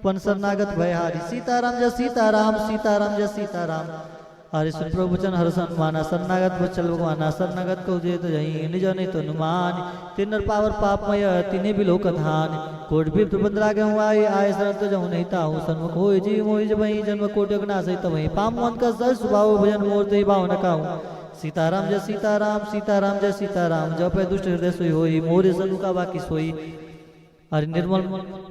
पन शरणागत भयहारी सीताराम जय सीताराम सीताराम जय सीताराम हरि सुन प्रभु वचन हरसन माना शरणागत बचल भगवाना शरणागत कहो जे तो जही निज नहीं तो नुमान तिन्नर पावर पापमय तिन्हें भी लोक धान कोट भी प्रबंध लागे हूँ आए शरण तो जाऊँ नहीं ताहूँ सन्मुख हो जी मोहि जब वही जन्म कोट ना सही तब वही पाम मन का सर स्वभाव भजन मोर ते भाव न कहूँ सीताराम जय सीताराम सीताराम जय सीताराम जब पे दुष्ट हृदय सोई होई मोरे सनु का बाकी सोई अरे निर्मल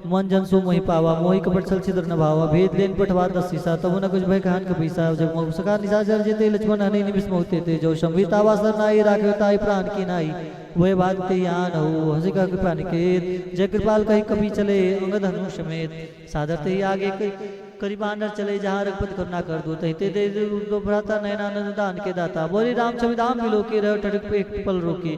मन जन सो मोहि पावा मोहि कपट छल छिद्र न भावा भेद लेन पठवा दस सीसा तब न कुछ भय कहान के पैसा जब मोह सका निशा जर जेते लक्ष्मण हनि निमिष मोहते थे जो संविता वासर नाई राखे ताई प्राण की नाई वह बात ते यान हो हंसी का कृपा निकेत जय कृपाल कहीं कभी चले अंग धनु समेत सादर ते आगे करीबानर चले जहाँ रघुपति करुणा कर दो तही ते दो भ्राता नयनानंद दान के दाता बोली राम छविधाम मिलो के रह टटक एक पल रोकी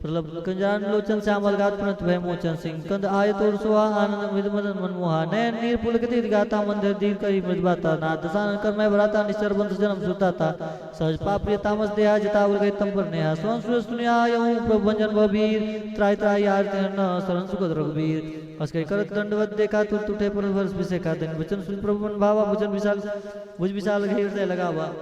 प्रलभ कंजान लोचन श्यामल गात प्रणत भय मोचन सिंह कंद आय तोड़ सुहा आनंद विद मदन मनमोहा नयन नीर पुलकित गाता मंदिर दीर करी मृदबाता नाथ दशानन कर मैं भराता निश्चर बंध जन्म सुताता सहज पाप्रिय तामस देहा जता उल गई तम पर नेहा स्वं सुर सुनिया यहूं प्रभु भंजन भबीर त्राय त्राय आरती न शरण सुखद रघुबीर अस्कई करत दंडवत देखा तुर टूटे पर वर्ष विषय का दिन वचन सुन प्रभु मन भावा भुज विशाल हृदय लगावा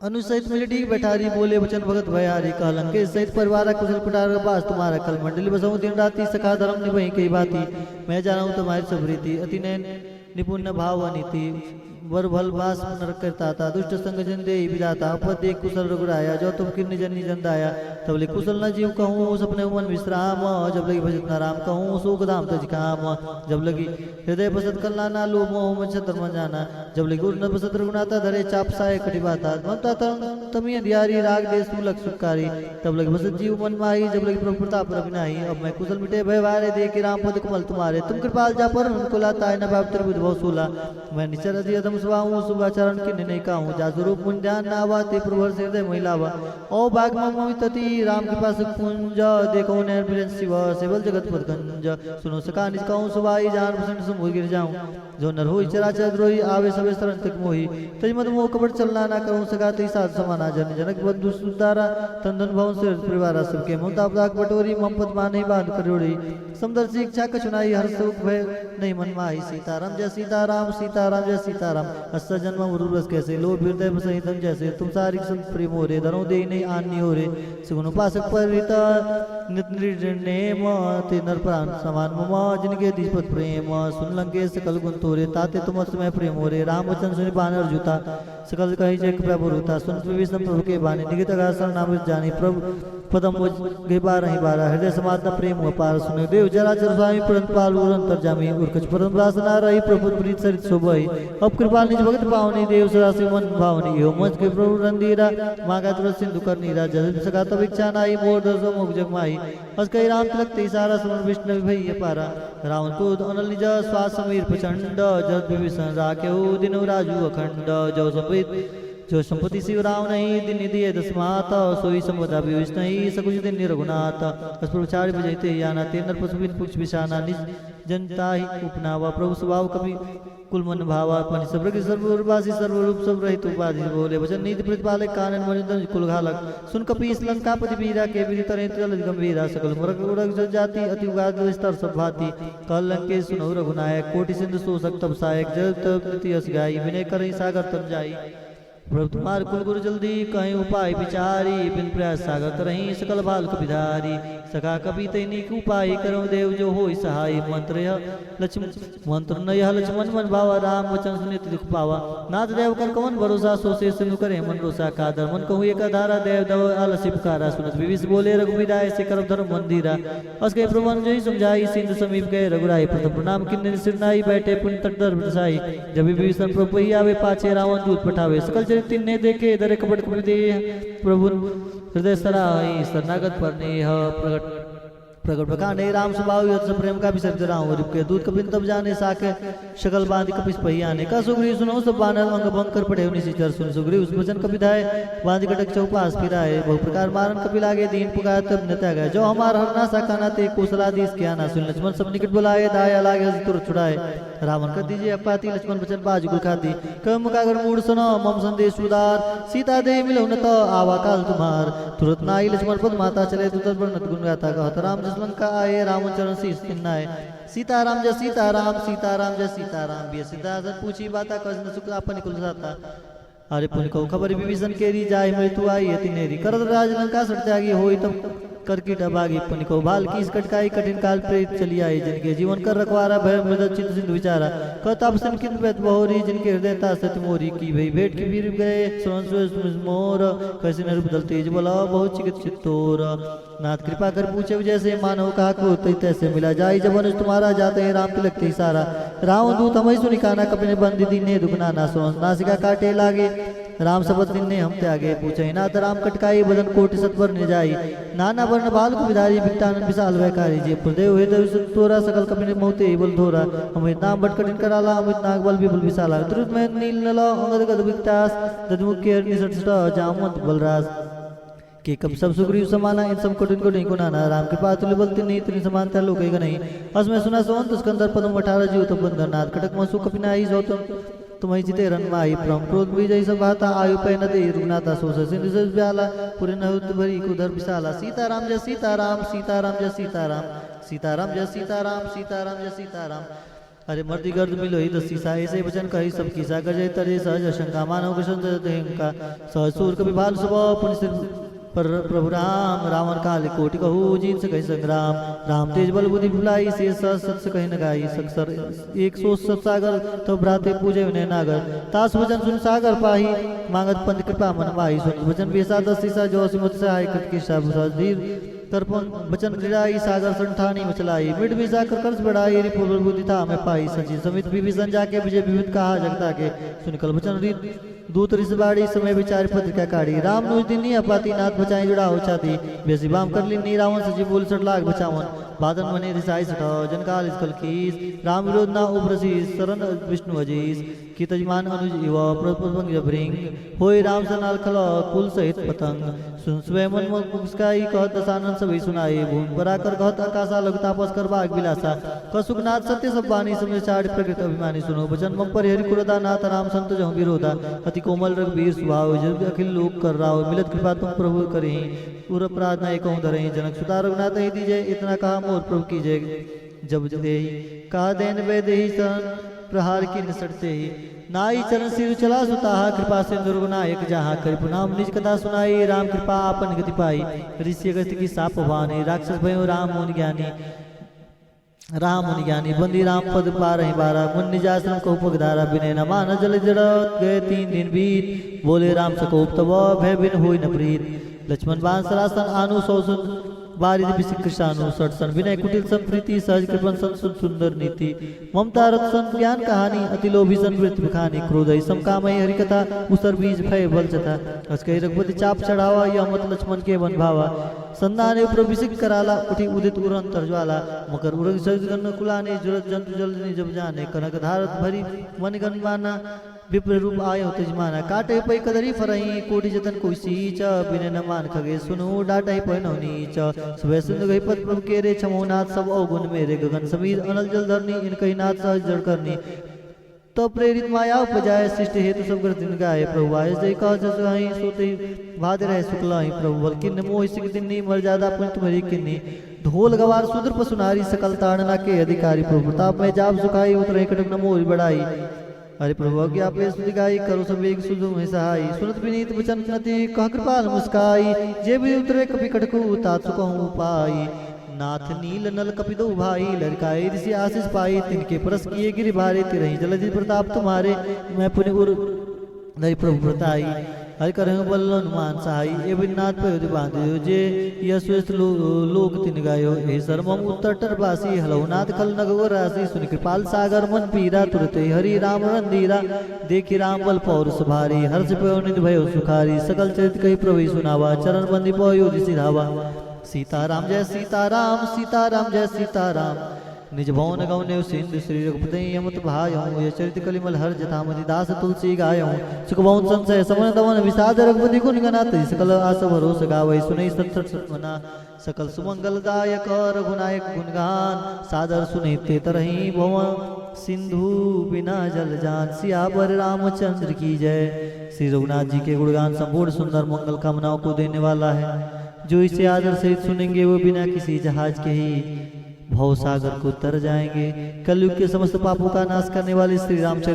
अनुसहित मिले ठीक बैठारी बोले वचन भगत भयारी कहलंके सहित परिवार कुशल कुटार बास तुम्हारा कल मंडली बसऊं दिन राति सखा धर्म निभई कई बाती मैं जाना हूँ तुम्हारी सब रीति अति नयन निपुण भाव नीति वर भल भास नर करता था दुष्ट संग जन दे विदाता अपद देख कुशल रघुराया जो तुम किन्नी जन निजन दाया तब ले कुशल न जीव कहूँ सपने मन विश्राम जब लगी भजत न राम कहूँ सुख धाम तज काम जब लगी हृदय बसत कल्ला ना लो मोह मन छतर मन जाना जब लगी गुरु न बसत रघुनाथा धरे चाप साय कटी बाता मनता तमी अंधियारी राग देश मुलक सुकारी तब लगी बसत जीव मन माही जब लगी प्रभु प्रताप रविनाही अब मैं कुशल मिटे भय वारे दे के राम पद कमल तुम्हारे तुम कृपाल जा पर उनको लाता है न भाव त्रिभुज बहु सूला मैं निचर अधियतम सुभाऊं शुभाचरण की नहीं कहूँ जासु रूप मुन ध्यान नावा ते प्रभुर हृदय महिलावा ओ बाग ममितति राम के पास कुंज देखो नैर बिरन शिव सेवल जगत पद गंज सुनो सका निज कहूँ सुभाई जान बसन समुझ गिर जाऊं जो नर होई चराचर द्रोही आवे सबे शरण तक मोही तज मत मोह कपट चलना ना करूँ सका तई साध समाना जन जनक बंधु सुदारा तंदन भवन से परिवार सबके ममता पदाक बटोरी मम पद माने बांध करोड़ी समदर से इच्छा कछुनाई हर सुख भय नहीं मन माही सीताराम जय सीताराम सीताराम जय सीताराम अस जन्म उर्वरस कैसे लोभ हृदय सहितम जैसे तुम सारिक संत प्रेम हो रे धरो दे नहीं आनी हो रे सुगुण उपासक परिता नित निर्णेम ते नर प्राण समान मम जिनके दिशपत प्रेम सुन लंके सकल गुण तोरे ताते तुम समय प्रेम हो रे राम वचन सुनि बानर जूता सकल कही जय कृपा बुरुता सुन विष्णु प्रभु के बानी निगित आसन नाम जानी प्रभु पदम गे बारह बारह हृदय समाधना प्रेम अपार सुन देव जराचर स्वामी परंत पाल उरंतर जामी उर्कच परम रासना रही प्रभु प्रीत सरित शोभई अब कृपाल निज भगत पावनी देव सरासी मन भावनी यो मंच के प्रभु रंदीरा मागा तुरंत सिंधु कर नीरा जल सका तब इच्छा नाई मोर दसो मुख जगमाई अस कई राम तिलक ते सारा सुमन विष्णु भई पारा रावण क्रोध अनल निज श्वास समीर प्रचंड जद विभीषण राखेऊ दिनु राजू अखंड जो संपित जो संपत्ति शिव राव नहीं दिन दिए दसमात सोई संपदा विविष नहीं सकुच दिन निरगुनाथ अस्प्रचार विजयते याना तेनर पशुबिन पुक्ष विषाना निज जनता ही उपनावा प्रभु स्वभाव कवि कुल मन भावा पनि सर्वज्ञ सर्वरूपासी सर्वरूप सब रहित उपाधि बोले वचन नीति प्रतिपालक कानन मनोदन कुल घालक सुन कपीस लंकापति वीरा के विधि तरह तल गंभीरा सकल मुरग उड़ग जाति अति उगाद स्तर सब भांति कल लंके सुनो रघुनायक कोटि सिंधु शोषक तब सहायक जल तब प्रति अस गाई विनय करई सागर तब जाई प्रभु तुम्हार कुल गुरु जल्दी कहीं उपाय विचारी बिन प्रयास सागर करहीं सकल बाल कपिधारी सखा कपि तैनिक उपाय करो देव जो हो सहाय मंत्र लक्ष्मण मंत्र न यह लक्ष्मण मन भावा राम वचन सुनित दुख पावा नाथ देव कर कौन भरोसा सो से सिनु करे मन रोसा कादर मन कहूँ एक धारा देव दव आलसी पुकारा सुनत विविष बोले रघुवीराय से कर धर्म मंदिरा अस के प्रभु जय समझाई सिंधु समीप गए रघुराई प्रथम प्रणाम किन्ने सिरनाई बैठे पुण्य तट दर बरसाई जब विभीषण प्रभु ही आवे पाछे रावण दूत पठावे सकल तिन्ने देखे दरे कपट दे प्रभु हृदय सराई शरणागत पर नेह प्रकट प्रकांड राम स्वभाव यथ प्रेम का विसर्ज राम रूप के दूत कपिन तब जाने साके शकल बांध कपिस पहियाने का सुग्री सुनो सब बानर अंग भंग कर पड़े निशिचर सुन सुग्री उस वचन कपिधाय बांध कटक चौपास फिराए बहु प्रकार मारन कपि लागे दीन पुकार तब नता गए जो हमार हरना साकाना ते कुशलादीस क्या ना सुन लक्ष्मण सब निकट बुलाए दाया लागे तुर छुड़ाए रावण कर दीजिए अपाती लक्ष्मण वचन बाज गुल खाती कम कागर मूड सुनो मम संदेश उदार सीता दे मिलो न तो आवा काल तुम्हार तुरंत नाई लक्ष्मण पद माता चले तुतर वर्णत गुण गाता कहत राम लंका आए रामचरण शीस किन्नाए सीताराम जय सीताराम सीताराम जय सीताराम भी सीता पूछी बाता कस सुख अपन कुल जाता अरे पुण्य को खबर विभीषण केरी जाय मृत्यु आई अति नेरी करत राज लंका सट त्यागी होई तब करकिट अभागी पुण्य को बाल की कटकाई कठिन काल प्रेत चली आई जिनके जीवन कर रखवारा भय मृद चित सिंधु विचारा कताप सन किन बेत बहोरी जिनके हृदय ता सत मोरी की भई भेंट की वीर गए सुन मोर कैसे नर बदल तेज बोला बहुत चिकित चित्तोर नाथ कृपा कर पूछे विजय से मानव कहा को तैसे मिला जाई जब अनुज तुम्हारा जाते हैं राम तिलक ते सारा राम दूत हमें सुनि काना कपिने बंदी दीने दुखना ना सोन नासिका काटे लागे राम शब्द दिन ने हम त्यागे पूछे नाथ राम कटकाई बदन कोटि सतवर ने जाई नाना वर्ण बाल को विधारी विकटानंद विशाल वैकारी जे प्रदेव हुए तोरा सकल कपिने मोते बल धोरा अमित नाम बटकटिन कराला अमित नाग बल विपुल विशाला द्रुत में नील नला अंगद गद विकटास ददमुख के निसट जामवंत बलराज कि कब सब सुग्रीव समाना इन सब कठिन को नहीं गुनाना राम के पास तुल्य बलती नहीं तुनि समानता लोकेगा नहीं अस में सुना सोन स्कंदर पदम 18 जीव तो बंदर नाथ कटक मसु कपिनाई जो तुम्हें जिते रन माई प्रम क्रोध विजय सब बाता आयु पे नदे रुगनाता सोस सिंधु से ब्याला पूरे नहुत भरी कुधर विशाला सीताराम जय सीताराम सीताराम जय सीताराम सीताराम जय सीताराम सीताराम जय सीताराम अरे मर्दी गर्द मिलो ही दसी सा ऐसे वचन कही सब किसा गजय तरे सहज शंका मानव कृष्ण का सहसूर कभी भाल सुबह पुण्य पर प्रभु राम रावण काल कोटि कहू जीत से कही संग्राम राम तेज बल बुद्धि भुलाई से सत से कही नगाई सक्षर 100 सब सागर तो भ्राते पूजे विनय नागर तास वचन सुन सागर पाही मांगत पंथ कृपा मन माही सुन वचन बेसा दसी सा जो सिमत से आय कट की शाब धीर तर्पण वचन क्रीड़ाई सागर संठानी मचलाई मिट भी जाकर कर्ज बढ़ाई रिपुर बुद्धि था मैं पाई सची समित विभीषण जाके विजय विविध कहा जगता के सुनिकल वचन रीत दूत रिसबाड़ी समय विचार पत्रिका काढ़ी राम नुज दिनी अपाती नाथ बचाई जुड़ा हो चाती बेसी बाम कर ली रावण सजी बोल सट लाख बचावन बादन मने रिसाई सटाओ जनकाल इसकल कीस राम विरोध ना उप्रसी शरण विष्णु अजीस की तजमान अनुज युवा प्रपंग जबरिंग होय राम सनाल खल कुल सहित पतंग सुन स्वयं मन मुस्काई कहत दसानंद सभी सुनाई भूमि पराकर कहत आकाशा लघु तापस कर बाग विलासा कसुकनाथ सत्य सब बानी समय चाड़ प्रकृत अभिमानी सुनो वचन मम पर हरि कुरदा नाथ राम संत जहु विरोधा अति कोमल रघुवीर स्वभाव जब अखिल लोक कर राव मिलत कृपा तुम प्रभु करें पूर अपराध न कहूँ धरे जनक सुता रघुनाथ ही दीजिए इतना कहा मोर प्रभु कीजिए जब दे कहा देन वे दे प्रहार की निसटते ही नाई चरण सिर चला सुताहा कृपा से दुर्गुनायक जहाँ कर नाम निज कथा सुनाई राम कृपा आपन गति पाई ऋषि अगस्त्य की साप भानी राक्षस भयो राम मुनि ज्ञानी बंदी राम पद पारहि बारा मुन निजाश्रम को उपधारा बिने न मान जल जड़ गए 3 दिन बीत बोले राम सकोप तब भय बिन होई न प्रीत लक्ष्मण बाण सरासन आनु सौसुन बारिद बिसिक कृषानु सटसन विनय कुटिल संप्रीति सहज कृपन संसुन सुंदर नीति ममता रक्षण ज्ञान कहानी अति लोभी संवृत्त विखानी क्रोधई समकामय हरि कथा उसर बीज भय बल चथा असकई रघुपति चाप चढ़ावा यह मत लक्ष्मण के बन भावा संदाने उपर बिसिक कराला उठी उदित उरंतर ज्वाला मकर उरग सजगन कुलाने जुरत जंतु जल जब जाने कनक धारत भरी मन गण माना विप्र रूप आयो तेजमाना काटे पै कदरी फरही कोटि जतन कोई सीच बिने न मान खगे सुनो डाटै पै नीच सुबह सिंधु गई पद प्रभु के रे छमोनाथ सब अवगुण मेरे गगन समीर अनल जल धरनी इन कही नाथ सहज जड़ करनी तो प्रेरित माया उपजाए सृष्टि हेतु सब कर दिन गाए प्रभु आय जय कह जसहि सोते भाद रहे शुक्लाहि प्रभु बल किन्न मोहि सिक दिन्नी मर्यादा पुण्य तुम्हारी किन्नी ढोल गवार सुदर पसुनारी सकल ताड़ना के अधिकारी प्रभु प्रताप में जाप सुखाई उतरे कटक न मोहि बढ़ाई अरे प्रभु आज्ञा पे सुदिगाई करो सब एक सुधु में सहाय सुनत विनीत वचन नति कह कृपाल मुस्काई जे भी उतरे कपि कटकु तात सुकहु पाई नाथ नील नल कपि दो भाई लड़काई ऋषि आशीष पाई तिनके परस किए गिरि भारे तिरहि जलधि प्रताप तुम्हारे मैं पुण्य उर धरि प्रभु प्रताई हरि करहु बल हनुमान सहाई एवं नाथ पे बांधो जे यश्वेत लोक तिन गायो हे सर्वम उत्तर टरबासी हलौ नाथ खल नगवर राशि सुनि कृपाल सागर मन पीरा तुरते हरि राम रंधीरा देखि राम बल पौरुष भारी हर्ष पयो निधि भयो सुखारी सकल चरित कही प्रभु सुनावा चरण बंदी पयो सिधावा सीताराम जय सीताराम सीताराम जय सीताराम निज भवन गौने सिंधु श्री रघुपति यमत भायौ ये चरित कलिमल हर जथामति दास तुलसी गायौ सुख भवन संशय समन दमन विषाद रघुपति गुण गनात सकल आस भरोस गावै सुनै सत सतमना सकल सुमंगल दायक रघुनायक गुणगान सादर सुनै ते तरहि भव सिंधु बिना जल जान सियावर रामचंद्र की जय। श्री रघुनाथ जी के गुणगान संपूर्ण सुंदर मंगल कामनाओं को देने वाला है। जो इसे आदर सहित सुनेंगे वो बिना किसी जहाज के ही भव सागर को तर जाएंगे। कलयुग के समस्त पापों का नाश करने वाले श्री रामचरित्र